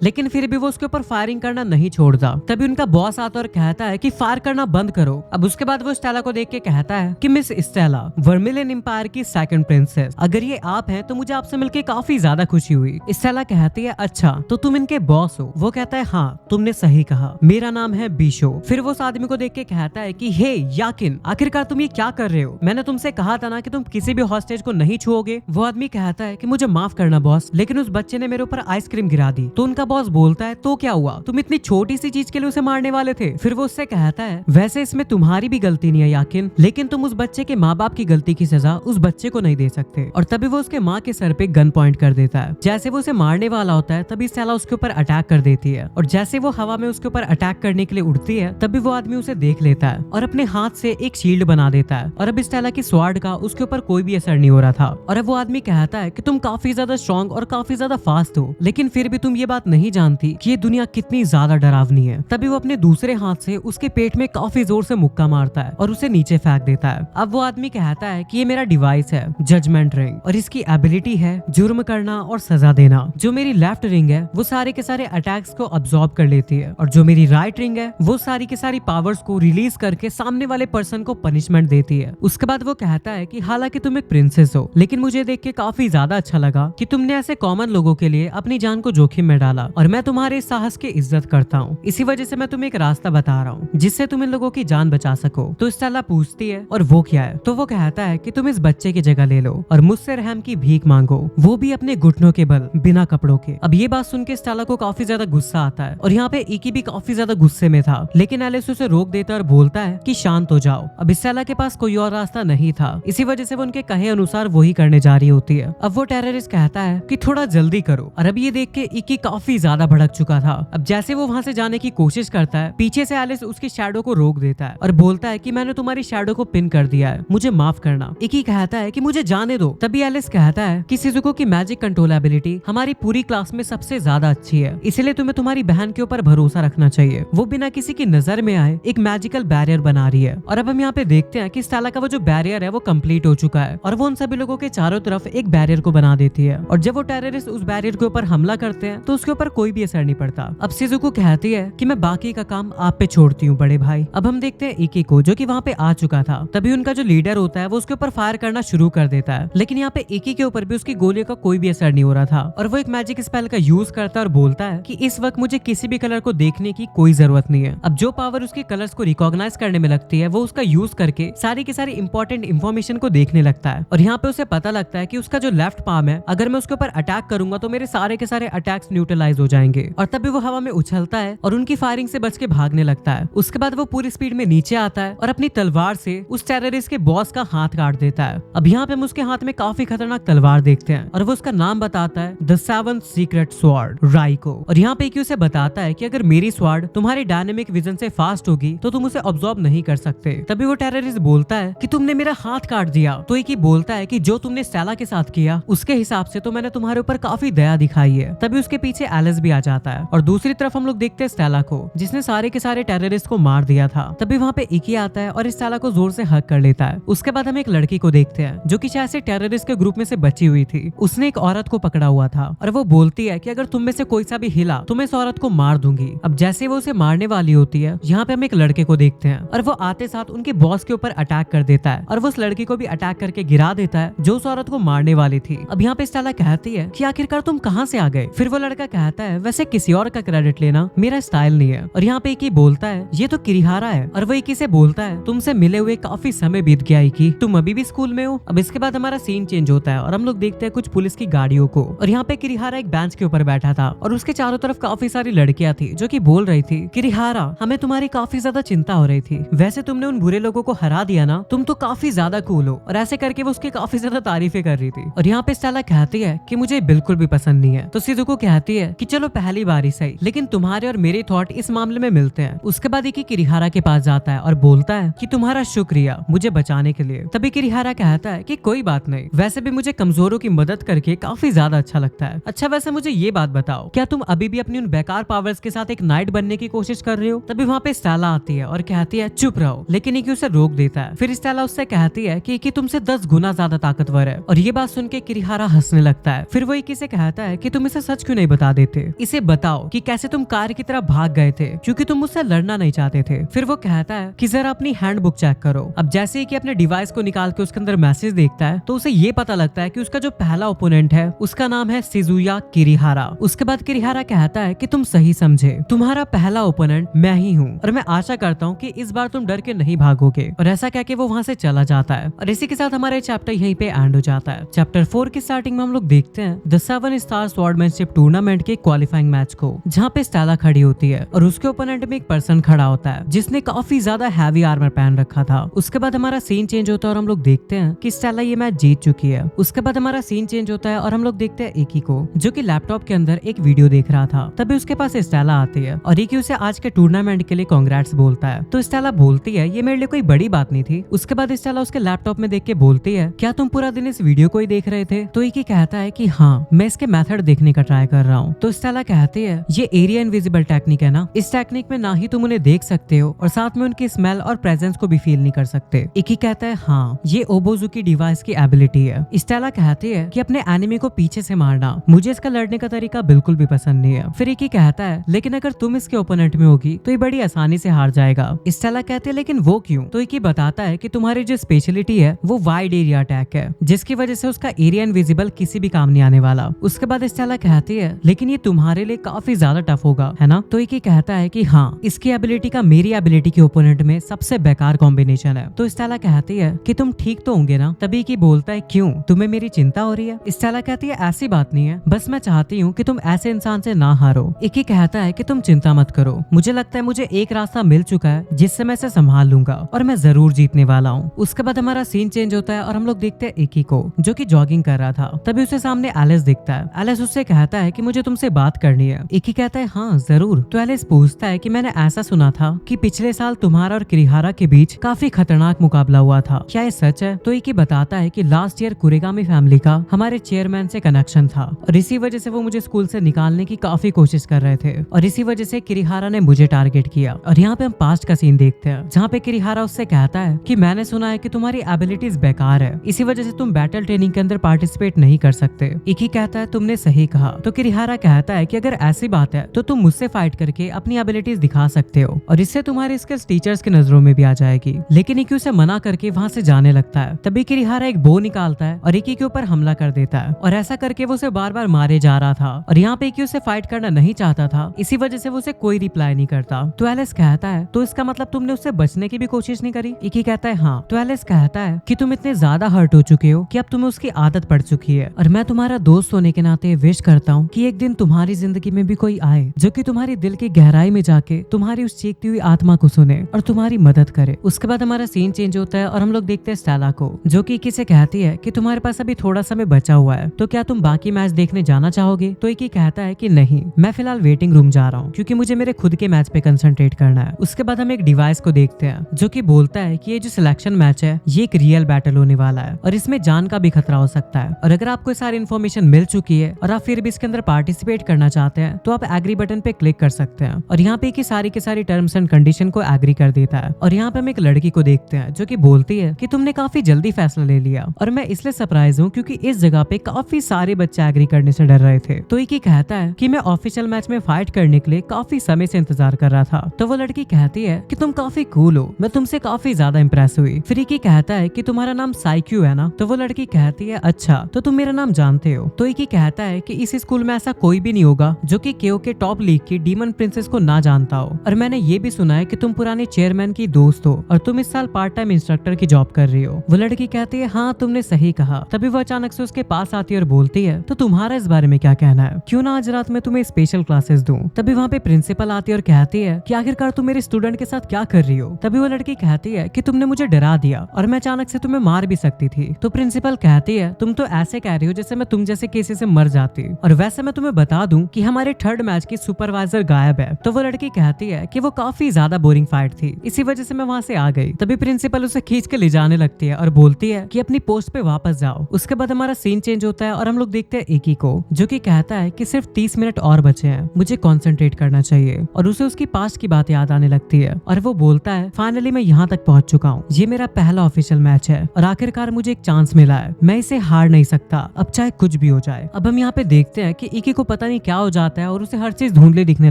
लेकिन फिर भी वो उसके ऊपर फायरिंग करना नहीं छोड़ता। तभी उनका बॉस आता और कहता है कि फायर करना बंद करो। अब उसके बाद वो स्टेला को देख के कहता है कि मिस स्टेला, वर्मिलियन एम्पायर की सेकंड प्रिंसेस, अगर ये आप हैं तो मुझे आपसे मिलकर काफी ज्यादा खुशी हुई। स्टेला कहती है अच्छा तो तुम इनके बॉस हो? वो कहता है हाँ तुमने सही कहा, मेरा नाम है बीशो। फिर वो उस आदमी को देख के कहता है कि हे याकिन, आखिरकार तुम ये क्या कर रहे हो? मैंने तुमसे कहा था ना कि तुम किसी भी हॉस्टेज को नहीं छुओगे। वो आदमी कहता है कि मुझे माफ करना बॉस, लेकिन उस बच्चे ने मेरे ऊपर आइसक्रीम गिरा दी। तो उनका बॉस बोलता है तो क्या हुआ, तुम इतनी छोटी सी चीज के लिए उसे मारने वाले थे? फिर वो उससे कहता है वैसे इसमें तुम्हारी भी गलती नहीं है याकिन, लेकिन तुम उस बच्चे के माँ बाप की गलती की सजा उस बच्चे को नहीं दे सकते। और तभी वो उसके माँ के सर पे गन पॉइंट कर देता है। जैसे वो उसे मारने वाला होता है तभी स्टेला उसके ऊपर अटैक कर देती है, और जैसे वो हवा में उसके ऊपर अटैक करने के लिए उड़ती है तभी वो आदमी उसे देख लेता है और अपने हाथ से एक शील्ड बना देता है। और अब स्टेला की स्वॉर्ड का उसके ऊपर कोई भी असर नहीं हो रहा था। और अब वो आदमी कहता है कि तुम काफी ज्यादा स्ट्रॉन्ग और काफी ज्यादा फास्ट हो, लेकिन फिर भी तुम ये बात नहीं जानती कि ये दुनिया कितनी ज्यादा डरावनी है। तभी वो अपने दूसरे हाथ से उसके पेट में काफी जोर से मुक्का मारता है और उसे नीचे फेंक देता है। अब वो आदमी कहता है कि ये मेरा डिवाइस है, जजमेंट रिंग, और इसकी एबिलिटी है जुर्म करना और सजा देना। जो मेरी लेफ्ट रिंग है वो सारे के सारे अटैक्स को अब्सॉर्ब कर लेती है, और जो मेरी राइट रिंग है वो सारी की सारी पावर्स को रिलीज करके सामने वाले पर्सन को पनिशमेंट देती है। उसके बाद वो कहता है कि हालांकि तुम एक प्रिंसेस हो, लेकिन मुझे देख के काफी ज्यादा अच्छा लगा कि तुमने ऐसे कॉमन लोगों के लिए अपनी जान को जोखिम में डाला, और मैं तुम्हारे इस साहस की इज्जत करता हूँ। इसी वजह से मैं तुम्हें एक रास्ता बता रहा हूँ जिससे तुम इन लोगों की जान बचा सको। तो स्टेला पूछती है और वो क्या है? तो वो कहता है कि तुम इस बच्चे की जगह ले लो और मुझसे रहम की भीख मांगो, वो भी अपने घुटनों के बल, बिना कपड़ों के। अब ये बात सुन के स्टेला को काफी ज्यादा गुस्सा आता है, और यहाँ पे इकी भी काफी ज्यादा गुस्से में था, लेकिन एलिस उसे रोक देता है और बोलता है कि शांत हो जाओ। अब स्टेला के पास कोई और रास्ता नहीं था, इसी वजह से वो उनके कहे अनुसार वही करने जा रही होती है। अब वो टेररिस्ट कहता है कि थोड़ा जल्दी करो, और अब ये देख के इकी काफी ज्यादा भड़क चुका था। अब जैसे वो वहां से जाने की कोशिश करता है, पीछे से एलिस उसकी शैडो को रोक देता है और बोलता है कि मैंने तुम्हारी शैडो को पिन कर दिया है, मुझे माफ करना। इकी कहता है कि मुझे जाने दो। तभी एलिस कहता है कि शिजुको की मैजिक कंट्रोल एबिलिटी हमारी पूरी क्लास में सबसे ज्यादा अच्छी है, इसलिए तुम्हें तुम्हारी बहन के ऊपर भरोसा रखना चाहिए। वो बिना किसी की नजर में आए एक मैजिकल बैरियर बना रही है। और अब हम यहाँ पे देखते हैं कि स्टेला का वो जो बैरियर है वो कंप्लीट हो चुका है, और वो उन सभी लोगों के चारों तरफ एक बैरियर को बना देती है। और जब वो टेररिस्ट उस बैरियर के ऊपर हमला करते हैं तो उसके ऊपर कोई भी असर नहीं पड़ता। अब शिजुको कहती है कि मैं बाकी का काम आप पे छोड़ती हूँ बड़े भाई। अब हम देखते हैं इकी को, जो कि वहाँ पे आ चुका था। तभी उनका जो लीडर होता है वो उसके ऊपर फायर करना शुरू कर देता है, लेकिन यहाँ पे इकी के ऊपर भी उसकी गोलियों का कोई भी असर नहीं हो रहा था। और वो एक मैजिक स्पेल का यूज करता है और बोलता है कि इस वक्त मुझे किसी भी कलर को देखने की कोई जरूरत नहीं है। अब जो पावर उसके कलर्स को रिकॉग्नाइज करने में लगती है वो उसका यूज करके सारी की सारी इंपॉर्टेंट इन्फॉर्मेशन को देखने लगता है। और यहाँ पे उसे पता लगता है कि उसका जो लेफ्ट पाम है, अगर मैं उसके ऊपर अटैक करूंगा तो मेरे सारे के सारे अटैक्स न्यूट्रलाइज हो जाएंगे। और तभी वो हवा में उछलता है और उनकी फायरिंग से बच के भागने लगता है। उसके बाद वो पूरी स्पीड में नीचे आता है और अपनी तलवार से उस टेररिस्ट के बॉस का हाथ काट देता है। अब यहाँ पे हम उसके हाथ में काफी खतरनाक तलवार देखते हैं, और वो उसका नाम बताता है द सेवंथ सीक्रेट स्वॉर्ड, राइको। और यहाँ पे उसे बताता है कि अगर मेरी स्वॉर्ड तुम्हारे डायनेमिक विजन से फास्ट होगी तो तुम उसे ऑब्जॉर्ब नहीं कर सकते। तभी वो टेररिस्ट बोलता है कि तुमने मेरा हाथ काट दिया। तो इकी बोलता है कि जो तुमने स्टेला के साथ किया उसके हिसाब से तो मैंने तुम्हारे ऊपर काफी दया दिखाई है। तभी उसके पीछे एलिस भी आ जाता है, और दूसरी तरफ हम लोग देखते हैं स्टेला को, जिसने सारे के सारे टेररिस्ट को मार दिया था। तभी वहाँ पे इकी आता है और स्टेला को जोर से हग कर लेता है। उसके बाद हम एक लड़की को देखते हैं जो कि शायद से टेररिस्ट के ग्रुप में से बची हुई थी। उसने एक औरत को पकड़ा हुआ था, और वो बोलती है कि अगर तुम में से कोई सा भी हिला तो मैं इस औरत को मार दूंगी। अब जैसे वो उसे मारने वाली होती है, यहाँ पे हम एक लड़के को देखते हैं, और वो आते साथ उनके बॉस के ऊपर अटैक कर देता है, और वो उस लड़की को भी अटैक करके गिरा देता है जो उस औरत को मारने वाली थी। अब यहाँ पे स्टेला कहती है कि आखिरकार तुम कहाँ से आ गए? फिर वो लड़का कहता है वैसे किसी और का क्रेडिट लेना मेरा स्टाइल नहीं है। और यहाँ पे इकी बोलता है ये तो किरिहारा है, और वो इकी से बोलता है तुमसे मिले हुए काफी समय बीत गया इकी, तुम अभी भी स्कूल में हो। अब इसके बाद हमारा सीन चेंज होता है और हम लोग देखते हैं कुछ पुलिस की गाड़ियों को, और यहाँ पे किरिहारा एक बेंच के ऊपर बैठा था, और उसके चारों तरफ काफी सारी लड़कियां थी जो कि बोल रही थी किरिहारा हमें तुम्हारी काफी ज्यादा चिंता हो रही थी, वैसे तुमने उन बुरे लोगों को हरा दिया ना, तुम तो काफी ज्यादा कूल हो। और ऐसे करके वो उसकी काफी ज्यादा तारीफें कर रही थी। और यहाँ पे स्टेला कहती है कि मुझे बिल्कुल भी पसंद नहीं है। तो शिजुको कहती है कि चलो पहली बार ही सही, लेकिन तुम्हारे और मेरे थॉट इस मामले में मिलते हैं। उसके बाद इकी किरिहारा के पास जाता है और बोलता है कि तुम्हारा शुक्रिया मुझे बचाने के लिए। तभी किरिहारा कहता है कि कोई बात नहीं, वैसे भी मुझे कमजोरों की मदद करके काफी ज्यादा अच्छा लगता है। अच्छा वैसे मुझे ये बात बताओ, क्या तुम अभी भी अपनी उन बेकार पावर्स के साथ एक नाइट बनने की कोशिश कर रहे हो? तभी वहाँ पे स्टेला आती है और कहती है चुप रहो, लेकिन इकी उसे रोक देता है। फिर स्टेला उससे कहती है कि इकी तुमसे 10 गुना ज्यादा ताकतवर है, और और ये बात सुन के किरिहारा हंसने लगता है। फिर वो इकी से कहता है कि तुम इसे सच क्यों नहीं बता देते, इसे बताओ कि कैसे तुम कार की तरफ भाग गए थे क्योंकि तुम मुझसे लड़ना नहीं चाहते थे। फिर वो कहता है कि जरा अपनी हैंडबुक चेक करो। अब जैसे ही कि अपने डिवाइस को निकाल के उसके अंदर मैसेज देखता है तो उसे ये पता लगता है कि उसका जो पहला ओपोनेंट है उसका नाम है शिजुया किरिहारा। उसके बाद किरिहारा कहता है कि तुम सही समझे, तुम्हारा पहला ओपोनेंट मैं ही हूँ और मैं आशा करता हूँ कि इस बार तुम डर के नहीं भागोगे। और ऐसा कह के वो वहाँ से चला जाता है और इसी के साथ हमारा चैप्टर यहीं पे एंड हो जाता है। चैप्टर 4 की स्टार्टिंग में हम लोग देखते हैं द 7 स्टार स्वॉर्डमैनशिप टूर्नामेंट के क्वालिफाइंग मैच को, जहाँ पे स्टेला खड़ी होती है और उसके ओपोनेंट में एक पर्सन खड़ा होता है जिसने काफी ज्यादा हैवी आर्मर पहन रखा था। उसके बाद हमारा सीन चेंज होता है और हम लोग देखते हैं कि स्टेला ये मैच जीत चुकी है। उसके बाद हमारा सीन चेंज होता है और हम लोग देखते हैं एकी को जो कि लैपटॉप के अंदर एक वीडियो देख रहा था। तभी उसके पास स्टेला आती है और एकी उसे आज के टूर्नामेंट के लिए कांग्रेट्स बोलता है। तो स्टेला बोलती है ये मेरे लिए कोई बड़ी बात नहीं थी। उसके बाद स्टेला उसके लैपटॉप में देख के बोलती है क्या तुम पूरा दिन इस वीडियो को ही देख रहे थे? तो एकी कहता है कि हाँ, मैं इसके मेथड देखने का ट्राई कर रहा हूँ। तो स्टेला कहती है ये एरिया इनविजिबल टेक्निक है ना, इस टेक्निक में ना ही तुम उन्हें देख सकते हो और साथ में उनकी स्मेल और प्रेजेंस को भी फील नहीं कर सकते। एकी कहता है हाँ, ये ओबोजुकी डिवाइस की एबिलिटी है। स्टेला कहती है कि अपने एनिमी को पीछे से मारना, मुझे इसका लड़ने का तरीका बिल्कुल भी पसंद नहीं है। फिर एकी कहता है लेकिन अगर तुम इसके ओपोनेंट में होगी तो ये बड़ी आसानी से हार जाएगा। स्टेला कहती है लेकिन वो क्यों? तो एकी बताता है कि तुम्हारी जो स्पेशलिटी है वो वाइड एरिया अटैक है, जिसकी वजह से उसका एरिया इनविजिबल किसी भी काम नहीं आने वाला। उसके बाद स्टेला कहती है लेकिन ये तुम्हारे लिए काफी ज्यादा टफ होगा, है ना? तो एकी कहता है कि हाँ, इसकी एबिलिटी का मेरी एबिलिटी के ओपोनेंट में सबसे बेकार कॉम्बिनेशन है। तो स्टेला कहती है कि तुम ठीक तो होंगे ना? तभी एकी बोलता है क्यों, तुम्हें मेरी चिंता हो रही है? स्टेला कहती है ऐसी बात नहीं है, बस मैं चाहती हूँ कि तुम ऐसे इंसान से ना हारो। एकी कहता है कि तुम चिंता मत करो, मुझे लगता है मुझे एक रास्ता मिल चुका है जिससे मैं इसे संभाल लूंगा और मैं जरूर जीतने वाला हूँ। उसके बाद हमारा सीन चेंज होता है और हम लोग देखते हैं एकी को जो कि जॉगिंग कर रहा था। तभी उसे सामने एलिस दिखता है। एलिस उससे कहता है कि मुझे तुमसे बात करनी है। एकी कहता है हाँ जरूर। तो एलिस पूछता है कि मैंने ऐसा सुना था कि पिछले साल तुम्हारा और किरिहारा के बीच काफी खतरनाक मुकाबला हुआ था, क्या ये सच है? तो एकी बताता है कि लास्ट ईयर कुरेगामी फैमिली का हमारे चेयरमैन से कनेक्शन था और इसी वजह से वो मुझे स्कूल से निकालने की काफी कोशिश कर रहे थे और इसी वजह से किरिहारा ने मुझे टारगेट किया। और यहाँ पे हम पास्ट का सीन देखते हैं जहाँ पे किरिहारा उससे कहता है कि मैंने सुना है कि तुम्हारी एबिलिटीज बेकार है, इसी वजह से तुम बैटल ट्रेनिंग के अंदर पार्टिसिपेट नहीं कर सकते। एकी कहता है तुमने सही कहा। तो किरिहारा कहता है कि अगर ऐसी बात है तो तुम मुझसे फाइट करके अपनी एबिलिटीज दिखा सकते हो और इससे तुम्हारी स्किल्स टीचर्स की नजरों में भी आ जाएगी। लेकिन एकी उसे मना करके वहाँ से जाने लगता है। तभी किरिहारा एक बो निकालता है और एकी के ऊपर हमला कर देता है और ऐसा करके वो उसे बार बार मारे जा रहा था और यहाँ पे एकी उसे फाइट करना नहीं चाहता था, इसी वजह से वो उसे कोई रिप्लाई नहीं करता। तो एलिस कहता है तो इसका मतलब तुमने उससे बचने की भी कोशिश नहीं करी? एकी कहता है हाँ। तो एलिस कहता है कि तुम इतने ज्यादा हर्ट हो चुके हो कि अब तुम्हें उसकी आदत पड़ चुकी है और मैं तुम्हारा दोस्त होने के नाते विश करता हूँ कि एक दिन तुम्हारी जिंदगी में भी कोई आए जो कि तुम्हारी दिल की गहराई में जाके तुम्हारी उस चीखती हुई आत्मा को सुने और तुम्हारी मदद करे। उसके बाद हमारा सीन चेंज होता है और हम लोग देखते हैं स्टेला को जो कि एकी से कहती है कि तुम्हारे पास अभी थोड़ा समय बचा हुआ है, तो क्या तुम बाकी मैच देखने जाना चाहोगे? तो एकी कहता है कि नहीं, मैं फिलहाल वेटिंग रूम जा रहा हूँ क्योंकि मुझे मेरे खुद के मैच पे कंसंट्रेट करना है। उसके बाद हम एक डिवाइस को देखते हैं जो कि बोलता है कि ये जो सिलेक्शन मैच है ये एक रियल बैटल होने वाला है और इसमें जान का भी खतरा हो सकता है और अगर आपको सारी इन्फॉर्मेशन मिल चुकी है और आप फिर भी इसके अंदर पार्टिसिपेट करना चाहते हैं तो आप एग्री बटन पे क्लिक कर सकते हैं। और यहाँ पे की सारी टर्म्स एंड कंडीशन को एग्री कर देता है। और यहाँ पे हम एक लड़की को देखते हैं जो कि बोलती है कि तुमने काफी जल्दी फैसला ले लिया और मैं इसलिए सरप्राइज हूँ क्योंकि इस जगह पे काफी सारे बच्चे एग्री करने से डर रहे थे। तो एकी कहता है कि मैं ऑफिशियल मैच में फाइट करने के लिए काफी समय से इंतजार कर रहा था। तो वो लड़की कहती है कि तुम काफी कूल हो, मैं तुमसे काफी ज्यादा इंप्रेस हुई। फिर एकी कहता है कि तुम्हारा नाम साइक्यू है ना? तो वो लड़की कहती है अच्छा, तो तुम मेरा नाम जानते हो? तो एकी कहता है कि इस स्कूल में ऐसा कोई भी नहीं होगा जो कि केओ के टॉप लीग की डीमन प्रिंसेस को ना जानता हो और मैंने ये भी सुना है कि तुम पुराने चेयरमैन की दोस्त हो और तुम इस साल पार्ट टाइम इंस्ट्रक्टर की जॉब कर रही हो। वो लड़की कहती है हाँ तुमने सही कहा। तभी वो अचानक से उसके पास आती है और बोलती है तो तुम्हारा इस बारे में क्या कहना है, क्यों ना आज रात में तुम्हें स्पेशल क्लासेस दूं? तभी वहाँ पे प्रिंसिपल आती है और कहती है कि आखिरकार तुम मेरे स्टूडेंट के साथ क्या कर रही हो? तभी वो लड़की कहती है कि तुमने मुझे डरा दिया और मैं अचानक से तुम्हें मार भी सकती थी। तो प्रिंसिपल कहती है तुम तो ऐसे कह रही हो जैसे मैं तुम जैसे किसी से मर जाती, और वैसे मैं तुम्हें बता दूं कि हमारे थर्ड मैच की सुपरवाइजर गायब है। तो वो लड़की कहती है कि वो काफी ज्यादा बोरिंग फाइट थी, इसी वजह से मैं वहाँ से आ गई। तभी प्रिंसिपल उसे खींच के ले जाने लगती है और बोलती है कि अपनी पोस्ट पे वापस जाओ। उसके बाद हमारा सीन चेंज होता है और हम लोग देखते हैं एकी को जो कि कहता है कि सिर्फ 30 मिनट और बचे हैं, मुझे कॉन्सेंट्रेट करना चाहिए। और उसे उसकी पास्ट की बात याद आने लगती है और वो बोलता है फाइनली मैं यहाँ तक पहुंच चुका हूँ, ये मेरा पहला ऑफिशियल मैच है और आखिरकार मुझे एक चांस मिला है है, मैं इसे हार नहीं सकता, अब चाहे कुछ भी हो जाए। अब हम यहाँ पे देखते हैं कि इकी को पता नहीं क्या हो जाता है और उसे हर चीज धुंधली दिखने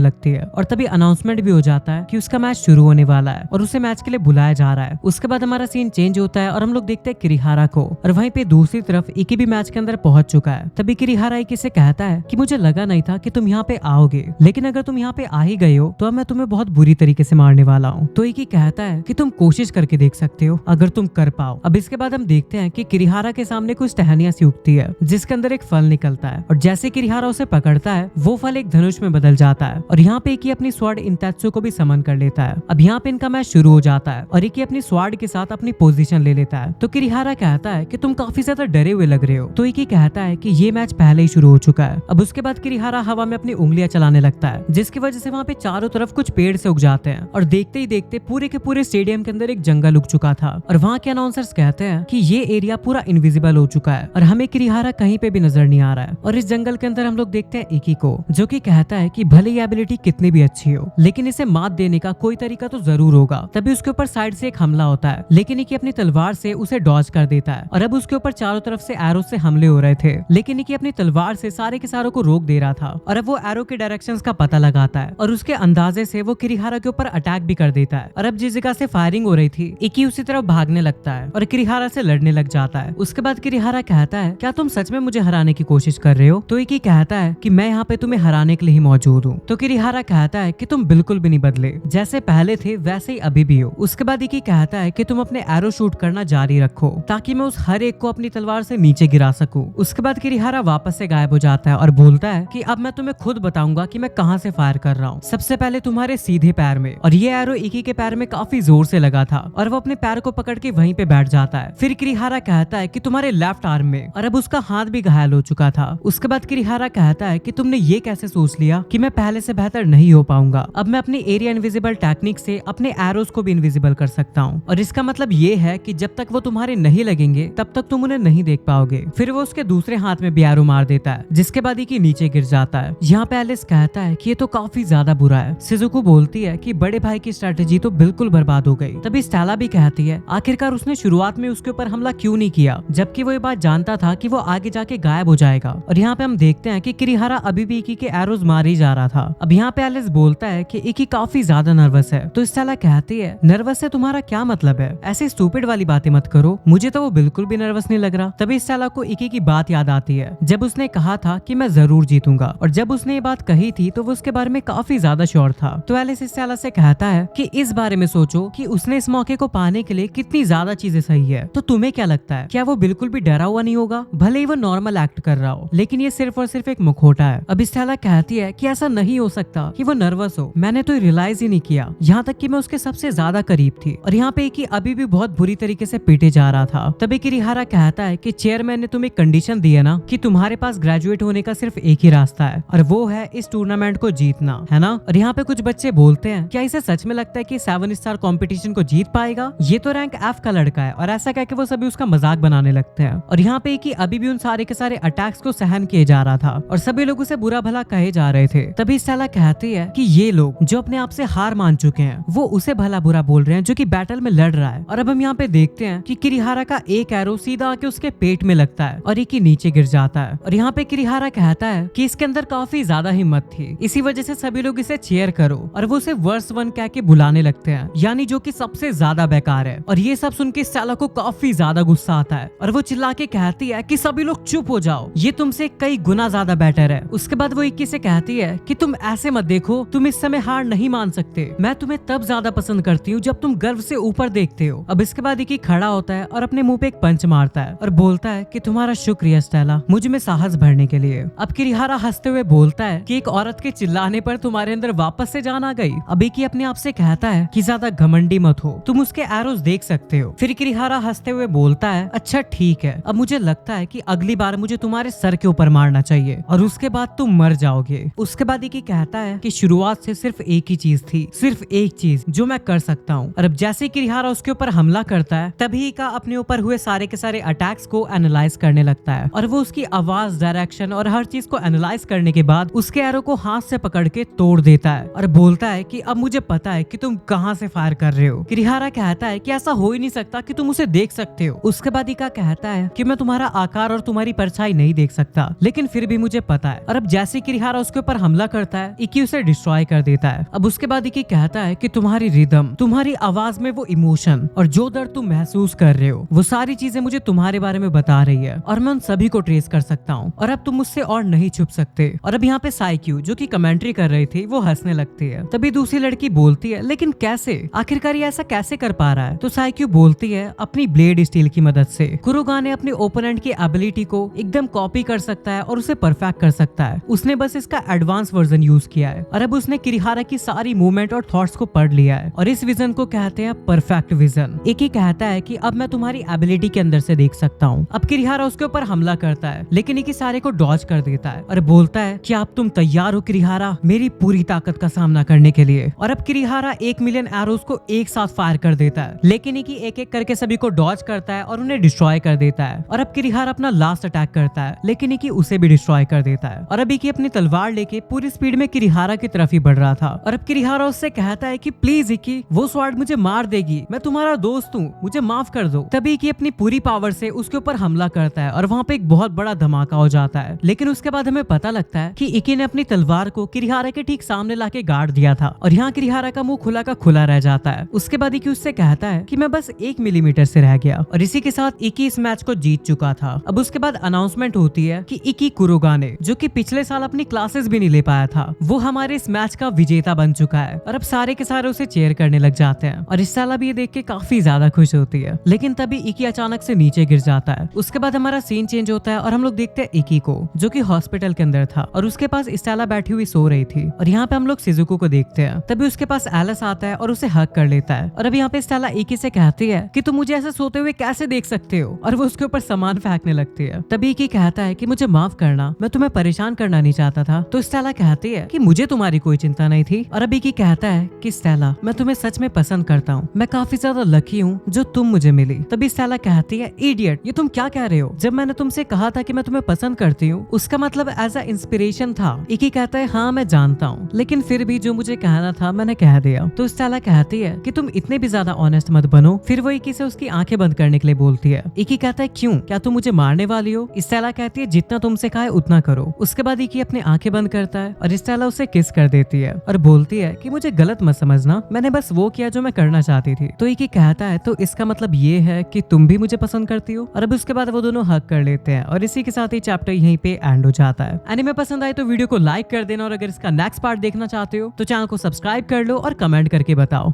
लगती है और तभी अनाउंसमेंट भी हो जाता है कि उसका मैच शुरू होने वाला है और उसे मैच के लिए बुलाया जा रहा है। उसके बाद हमारा सीन चेंज होता है और हम लोग देखते हैं किरिहारा को, और वहीं पे दूसरी तरफ इकी भी मैच के अंदर पहुंच चुका है। तभी किरिहारा इकी से कहता है कि मुझे लगा नहीं था कि तुम यहाँ पे आओगे, लेकिन अगर तुम यहाँ पे आ ही गए हो तो अब मैं तुम्हें बहुत बुरी तरीके से मारने वाला हूँ। तो इकी कहता है कि तुम कोशिश करके देख सकते हो अगर तुम कर पाओ। अब इसके बाद हम देखते हैं कि किरिहारा के सामने कुछ टहनियां सी उगती है जिसके अंदर एक फल निकलता है, और जैसे किरिहारा उसे पकड़ता है वो फल एक धनुष में बदल जाता है और यहाँ पे इकी अपनी स्वॉर्ड इंतेत्सु को भी समन कर लेता है। अब यहाँ पे इनका मैच शुरू हो जाता है और इकी अपनी स्वॉर्ड के साथ अपनी पोजीशन ले लेता है। तो किरिहारा कहता है कि तुम काफी ज्यादा डरे हुए लग रहे हो। तो इकी कहता है कि ये मैच पहले ही शुरू हो चुका है। अब उसके बाद किरिहारा हवा में अपनी उंगलियां चलाने लगता है जिसकी वजह से वहाँ पे चारों तरफ कुछ पेड़ से उग जाते हैं, और देखते ही देखते पूरे के पूरे स्टेडियम के अंदर एक जंगल उग चुका था। और वहाँ के अनाउंसर्स कहते हैं कि ये एरिया पूरा इनविजिबल हो चुका है और हमें किरिहारा कहीं पे भी नजर नहीं आ रहा है। और इस जंगल के अंदर हम लोग देखते हैं इकी को, जो कि कहता है कि भले ही एबिलिटी कितनी भी अच्छी हो लेकिन इसे मात देने का कोई तरीका तो जरूर होगा। तभी उसके ऊपर साइड से एक हमला होता है, लेकिन इकी अपनी तलवार से उसे डॉज कर देता है। और अब उसके ऊपर चारों तरफ से एरो से हमले हो रहे थे, लेकिन इकी अपनी तलवार से सारे के सारों को रोक दे रहा था। और अब वो एरो के डायरेक्शंस का पता लगाता है और उसके अंदाजे से वो किरिहारा के ऊपर अटैक भी कर देता है। और अब जिस जगह से फायरिंग हो रही थी इकी उसी तरफ भागने लगता है और किरिहारा से लड़ने लग जाता है। उसके बाद किरिहारा कहता है क्या तुम सच में मुझे हराने की कोशिश कर रहे हो? तो इकी कहता है कि मैं यहाँ पे तुम्हें हराने के लिए ही मौजूद हूँ। तो किरिहारा कहता है कि तुम बिल्कुल भी नहीं बदले, जैसे पहले थे वैसे ही अभी भी हो। उसके बाद इकी कहता है कि तुम अपने एरो शूट करना जारी रखो ताकि मैं उस हर एक को अपनी तलवार से नीचे गिरा सकूं। उसके बाद किरिहारा वापस से गायब हो जाता है और बोलता है कि अब मैं तुम्हें खुद बताऊंगा कि मैं कहां से फायर कर रहा हूं। सबसे पहले तुम्हारे सीधे पैर में। और ये एरो इकी के पैर में काफी जोर से लगा था और वो अपने पैर को पकड़ के वहीं पे बैठ जाता है। फिर किरिहारा कहता है कि तुम्हारे लेफ्ट आर्म में, और अब उसका हाथ भी घायल हो चुका था। उसके बाद किरिहारा कहता है कि तुमने ये कैसे सोच लिया कि मैं पहले से बेहतर नहीं हो पाऊंगा? अब मैं अपनी एरिया इनविजिबल टेक्निक से अपने एरोस को भी इनविजिबल कर सकता हूँ, और इसका मतलब ये है कि जब तक वो तुम्हारे नहीं लगेंगे तब तक तुम उन्हें नहीं देख पाओगे। फिर वो उसके दूसरे हाथ में भी एरो मार देता है जिसके बाद ही नीचे गिर जाता है। यहाँ पे एलिस कहता है कि ये तो काफी ज्यादा बुरा है। शिजुको बोलती है कि बड़े भाई की स्ट्रेटेजी तो बिल्कुल बर्बाद हो गई। तभी स्टेला भी कहती है आखिरकार उसने शुरुआत में उसके ऊपर हमला क्यों नहीं किया, जबकि वो ये बात जानता था कि वो आगे जाके गायब हो जाएगा। और यहाँ पे हम देखते हैं कि किरिहारा अभी भी इकी के एरोज मार ही जा रहा था। अब यहाँ पे एलिस बोलता है कि इकी काफी ज्यादा नर्वस है। तो स्टेला कहती है नर्वस से तुम्हारा क्या मतलब है? ऐसी स्टूपिड वाली बातें मत करो, मुझे तो वो बिल्कुल भी नर्वस नहीं लग रहा। तभी स्टेला को इकी की बात याद आती है जब उसने कहा था कि मैं जरूर जीतूंगा, और जब उसने ये बात कही थी तो वो उसके बारे में काफी ज्यादा श्योर था। तो एलिस स्टेला से कहता है कि इस बारे में सोचो कि उसने इस मौके को पाने के लिए कितनी ज्यादा चीजें सही है। तो तुम्हें क्या लगता है, क्या वो बिल्कुल भी डरा हुआ नहीं होगा? भले ही वो नॉर्मल एक्ट कर रहा हो, लेकिन ये सिर्फ और सिर्फ एक मुखौटा है। अब स्टेला कहती है कि ऐसा नहीं हो सकता कि वो नर्वस हो, मैंने तो रियलाइज ही नहीं किया, यहाँ तक कि मैं उसके सबसे ज्यादा करीब थी। और यहाँ पे कि अभी भी बहुत बुरी तरीके से पीटे जा रहा था। तभी किरिहारा कहता है कि चेयरमैन ने तुम्हें कंडीशन दी है ना कि तुम्हारे पास ग्रेजुएट होने का सिर्फ एक ही रास्ता है, और वो है इस टूर्नामेंट को जीतना, है ना? और यहाँ पे कुछ बच्चे बोलते हैं क्या इसे सच में लगता है कि 7 स्टार कंपटीशन को जीत पाएगा? ये तो रैंक F का लड़का है। और ऐसा कह के वो सभी उसका मजाक बनाने लगते हैं। और यहाँ पे कि अभी भी उन सारे के सारे अटैक्स को सहन किए जा रहा था और सभी लोग उसे बुरा भला कहे जा रहे थे। तभी स्टेला कहती है कि ये लोग जो अपने आप से हार मान चुके हैं वो उसे भला बुरा बोल रहे हैं जो कि बैटल में लड़ रहा है। और अब हम यहाँ पे देखते हैं कि किरिहारा का एक एरो सीधा आके उसके पेट में लगता है और एक ही नीचे गिर जाता है। और यहाँ पे किरिहारा कहता है कि इसके अंदर काफी ज्यादा हिम्मत थी, इसी वजह से सभी लोग इसे चेयर करो, और वो उसे वर्स 1 कह के बुलाने लगते हैं, यानी जो कि सबसे ज्यादा बेकार है। और ये सब सुन के स्टेला को काफी ज्यादा गुस्सा आता है और वो चिल्ला के कहती है कि सभी लोग चुप हो जाओ, ये तुमसे कई गुना ज्यादा बेटर है। उसके बाद वो इक्की से कहती है कि तुम ऐसे मत देखो, तुम इस समय हार नहीं मान सकते, मैं तुम्हें तब ज्यादा पसंद करती हूँ जब तुम गर्व से ऊपर देखते हो। अब इसके बाद इक्की खड़ा होता है और अपने मुंह पे एक पंच मारता है और बोलता है कि तुम्हारा शुक्रिया स्टेला, मुझ में साहस भरने के लिए। अब किरिहारा हंसते हुए बोलता है कि एक औरत के चिल्लाने पर तुम्हारे अंदर वापस से जान आ गई। अब इक्की अपने आप से कहता है कि ज्यादा घमंडी मत हो, तुम उसके एरोज देख सकते हो। फिर किरिहारा हंसते हुए बोलता है अच्छा ठीक है, अब मुझे लगता है कि अगली बार मुझे तुम्हारे सर के ऊपर मारना चाहिए और उसके बाद तुम मर जाओगे। उसके बाद इक्की कहता है कि शुरुआत से सिर्फ एक ही चीज थी, सिर्फ एक चीज जो मैं कर सकता हूँ। और अब जैसे किरिहारा उसके ऊपर हमला करता है तभी इक्का अपने ऊपर हुए सारे के सारे अटैक्स को एनालाइज करने लगता है और वो उसकी आवाज, डायरेक्शन और हर चीज को एनालाइज करने के बाद उसके एरो को हाथ से पकड़ के तोड़ देता है और बोलता है कि अब मुझे पता है कि तुम कहां से फायर कर रहे हो। किरिहारा कहता है कि ऐसा हो ही नहीं सकता कि तुम उसे देख सकते हो। उसके बाद इक्का कहता है कि मैं तुम्हारा आकार और तुम्हारी परछाई नहीं देख सकता, लेकिन फिर भी मुझे पता है। और अब जैसे किरिहारा उसके ऊपर हमला करता है, इकी उसे डिस्ट्रॉय कर देता है। अब उसके बाद इकी कहता है कि तुम्हारी रिदम, तुम्हारी आवाज में वो इमोशन और जो दर्द तुम महसूस कर रहे हो, वो सारी चीजें मुझे तुम्हारे बारे में बता रही है और मैं उन सभी को ट्रेस कर सकता हूँ और अब तुम मुझसे और नहीं छुप सकते। और अब यहाँ पे साइक्यू जो कि कमेंट्री कर रही थी वो हंसने लगती है। तभी दूसरी लड़की बोलती है, लेकिन कैसे, आखिरकार ये ऐसा कैसे कर पा रहा है? तो साइक्यू बोलती है, अपनी ब्लेड स्टील की मदद से। कुरोगाने अपने ओपोनेंट की एबिलिटी को एकदम कॉपी कर सकता है और उसे परफेक्ट कर सकता है। उसने बस इसका एडवांस वर्जन यूज किया है और अब उसने किरिहारा की सारी मूवमेंट और थॉट्स को पढ़ लिया है और इस विजन को कहते हैं परफेक्ट विजन। एक ही कहता है कि अब मैं तुम्हारी एबिलिटी के अंदर से देख सकता हूँ। अब किरिहारा उसके ऊपर हमला करता है, लेकिन एक सारे को डॉज कर देता है और बोलता है कि आप तुम तैयार हो किरिहारा मेरी पूरी ताकत का सामना करने के लिए। और अब किरिहारा 1 मिलियन एरोस को एक साथ फायर कर देता है, लेकिन एक एक करके सभी को डॉज करता है और उन्हें डिस्ट्रॉय कर देता है। और अब किरिहारा अपना लास्ट अटैक करता है, लेकिन इकी उसे भी डिस्ट्रॉय कर देता है। और अब इकी अपनी तलवार लेके पूरी स्पीड में किरिहारा की तरफ ही बढ़ रहा था। और अब किरिहारा उससे कहता है कि प्लीज इकी, वो स्वॉर्ड मुझे मार देगी, मैं तुम्हारा दोस्त हूँ, मुझे माफ कर दो। तभी इकी अपनी पूरी पावर से उसके ऊपर हमला करता है और वहाँ पे एक बहुत बड़ा धमाका हो जाता है। लेकिन उसके बाद हमें पता लगता है कि इकी ने अपनी तलवार को किरिहारा के ठीक सामने लाके गाड़ दिया था और यहाँ किरिहारा का मुंह खुला का खुला रह जाता है। उसके बाद इकी उससे कहता है कि मैं बस 1 मिलीमीटर से रह गया और इसी के साथ इकी इस मैच को जीत चुका था। अब उसके बाद अनाउंसमेंट होती है कि इकी कुरोगाने, जो कि पिछले साल अपनी क्लासेस भी नहीं ले पाया था, वो हमारे इस मैच का विजेता बन चुका है। और अब सारे के सारे उसे चेयर करने लग जाते हैं और स्टेला भी ये देख के काफी ज्यादा खुश होती है। लेकिन तभी इकी अचानक से नीचे गिर जाता है। उसके बाद हमारा सीन चेंज होता है और हम लोग देखते हैं इकी को, जो कि हॉस्पिटल के अंदर था और उसके पास स्टेला बैठी हुई सो रही थी। और यहाँ पे हम लोग शिजुको को देखते हैं। तभी उसके पास एलिस आता है और उसे हग कर लेता है। और अब यहाँ पे स्टेला इकी से कहती है कि तुम मुझे ऐसे सोते हुए कैसे देख सकते हो, और वो उसके ऊपर सामान फेंकने लगती है। तभी इकी कहता है कि मुझे माफ करना, मैं तुम्हें परेशान करना नहीं चाहता था। तो स्टेला कहती है कि मुझे तुम्हारी कोई चिंता नहीं थी। और अब इकी कहता है कि स्टेला, मैं तुम्हें सच में पसंद करता हूँ, मैं काफी ज्यादा लकी हूँ जो तुम मुझे मिली। तभी स्टेला कहती है, इडियट, ये तुम क्या कह रहे हो? जब मैंने तुमसे कहा था कि मैं तुम्हें पसंद करती हूँ, उसका मतलब एज अ इंस्पिरेशन था। इकी कहता है, हाँ मैं जानता हूँ, लेकिन फिर भी जो मुझे कहना था मैंने कह दिया। तो स्टेला कहती है कि तुम इतने भी ज्यादा ऑनेस्ट मत बनो। फिर वो इकी से उसकी आंखें बंद करने के लिए बोलती है। इकी कहता है, क्यों, क्या तुम मुझे मारने वाली हो? स्टेला कहती है, जितना तुमसे कहा है उतना करो। उसके बाद इकी अपनी आंखें बंद करता है और स्टेला उसे किस कर देती है और बोलती है कि मुझे गलत मत समझना, मैंने बस वो किया जो मैं करना चाहती थी। तो इकी कहता है, तो इसका मतलब ये है कि तुम भी मुझे पसंद करती हो? और अब उसके बाद वो दोनों हक कर लेते हैं और इसी के साथ ही चैप्टर यहीं पे एंड हो जाता है। एनीमे पसंद आए तो वीडियो को लाइक कर देना और अगर इसका नेक्स्ट पार्ट देखना चाहते हो तो चैनल को सब्सक्राइब कर लो और कमेंट करके बताओ।